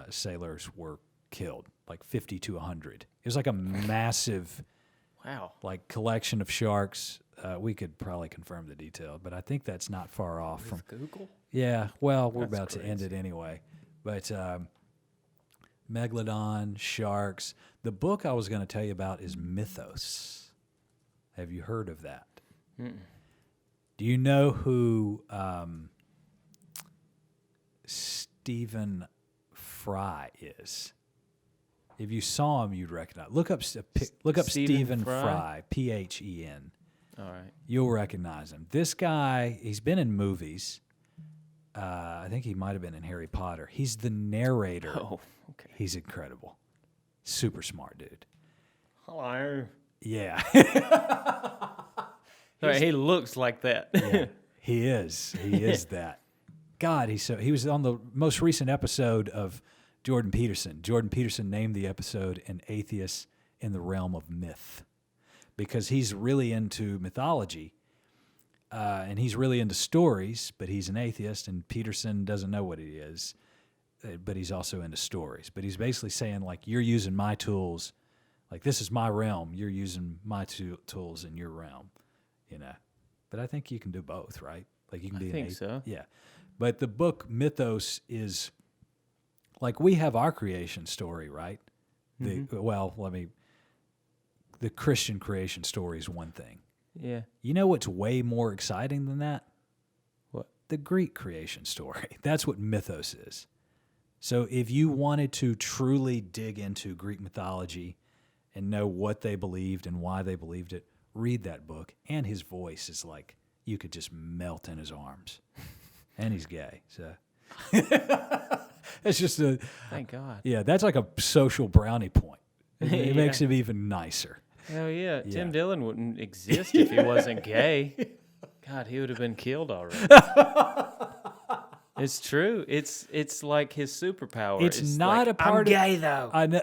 sailors were killed, like 50 to 100. It was like a massive Wow. Like collection of sharks. We could probably confirm the detail, but I think that's not far off from Google. Yeah, well, we're That's about to end it anyway. But Megalodon, sharks. The book I was going to tell you about is Mythos. Have you heard of that? Mm-mm. Do you know who Stephen Fry is? If you saw him, you'd recognize. Look up Stephen Fry, Phen. All right. You'll recognize him. This guy, he's been in movies. I think he might have been in Harry Potter. He's the narrator. Oh, okay. He's incredible. Super smart dude. Hello. Yeah. Right, he looks like that. Yeah, he is. He is that. God, he was on the most recent episode of Jordan Peterson. Jordan Peterson named the episode An Atheist in the Realm of Myth because he's really into mythology and he's really into stories, but he's an atheist, and Peterson doesn't know what he is, but he's also into stories. But he's basically saying, like, you're using my tools. Like, this is my realm. You're using my tools in your realm, you know. But I think you can do both, right? Like, you can be I think so. Yeah. But the book Mythos is, like, we have our creation story, right? Mm-hmm. The Christian creation story is one thing. Yeah. You know what's way more exciting than that? What? The Greek creation story. That's what Mythos is. So if you wanted to truly dig into Greek mythology and know what they believed and why they believed it, read that book. And his voice is like, you could just melt in his arms. And he's gay, so it's just a... Thank God. Yeah, that's like a social brownie point. It makes him even nicer. Hell yeah. Tim Dillon wouldn't exist if he wasn't gay. God, he would have been killed already. It's true. It's like his superpower. It's not like, a part I'm of... gay, though. I know.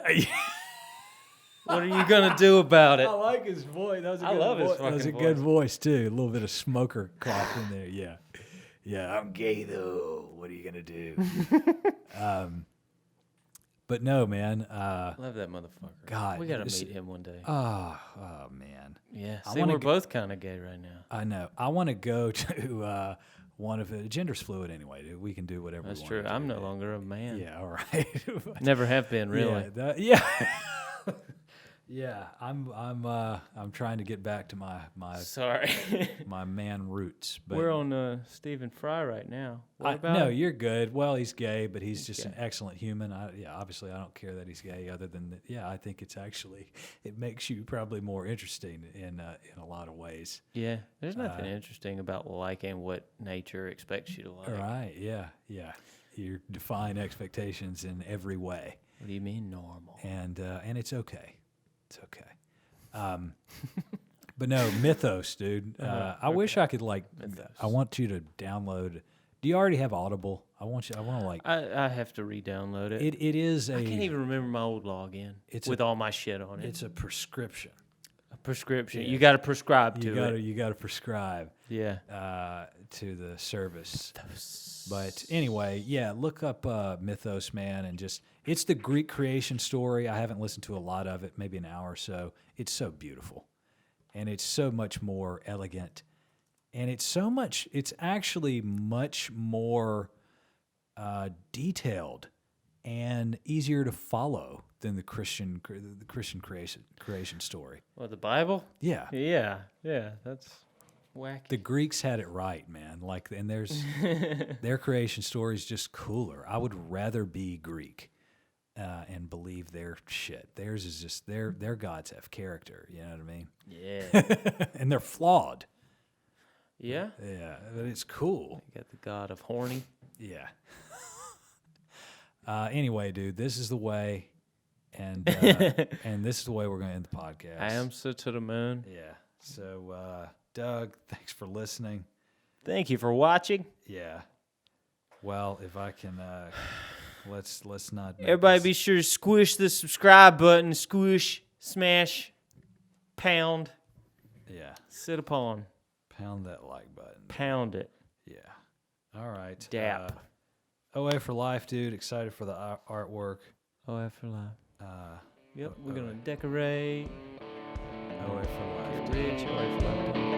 What are you going to do about it? I like his voice. That was a I good love his voice. fucking That was a voice. good voice, too. A little bit of smoker cough in there, yeah. Yeah, I'm gay, though. What are you going to do? But no, man. Love that motherfucker. God. We got to meet him one day. Oh, man. Yeah. See, we're both kind of gay right now. I know. I want to go to one of it. Gender's fluid anyway, dude. We can do whatever we want. That's true. I'm no longer a man. Yeah, all right. Never have been, really. Yeah. Yeah, I'm trying to get back to my Sorry. my man roots. But we're on Stephen Fry right now. What about no, him? you're good. Well, he's gay, but he's just an excellent human. Obviously, I don't care that he's gay. Other than that, I think it makes you probably more interesting in a lot of ways. Yeah, there's nothing interesting about liking what nature expects you to like. Right? Yeah. You define expectations in every way. What do you mean normal? And it's okay. It's okay. But no, Mythos, dude. I wish I could Mythos. I want you to download. Do you already have Audible? I want to I have to re-download it. It is I can't even remember my old login with all my shit on it. It's a prescription. A prescription. Yeah. You got to prescribe to it. You got to prescribe. Yeah. To the service. But anyway, look up Mythos, man, and it's the Greek creation story. I haven't listened to a lot of it, maybe an hour or so. It's so beautiful, and it's so much more elegant, and it's actually much more detailed and easier to follow than the Christian creation story. Well, the Bible? Yeah. Yeah, that's wacky. The Greeks had it right, man. And there's their creation story is just cooler. I would rather be Greek and believe their shit. Theirs is just their gods have character. You know what I mean? Yeah. And they're flawed. Yeah. Yeah, but it's cool. You got the god of horny. Yeah. Anyway, dude, this is the way, and and this is the way we're going to end the podcast. I am so to the moon. Yeah. So, Doug, thanks for listening. Thank you for watching. Yeah. Well, if I can, let's not. Everybody, be sure to squish the subscribe button. Squish, smash, pound. Yeah. Sit upon. Pound that like button. Pound it. Yeah. All right. Dap. OA for life, dude. Excited for the artwork. OA for life. Yep, we're going to decorate. away from left. Get rich away from left.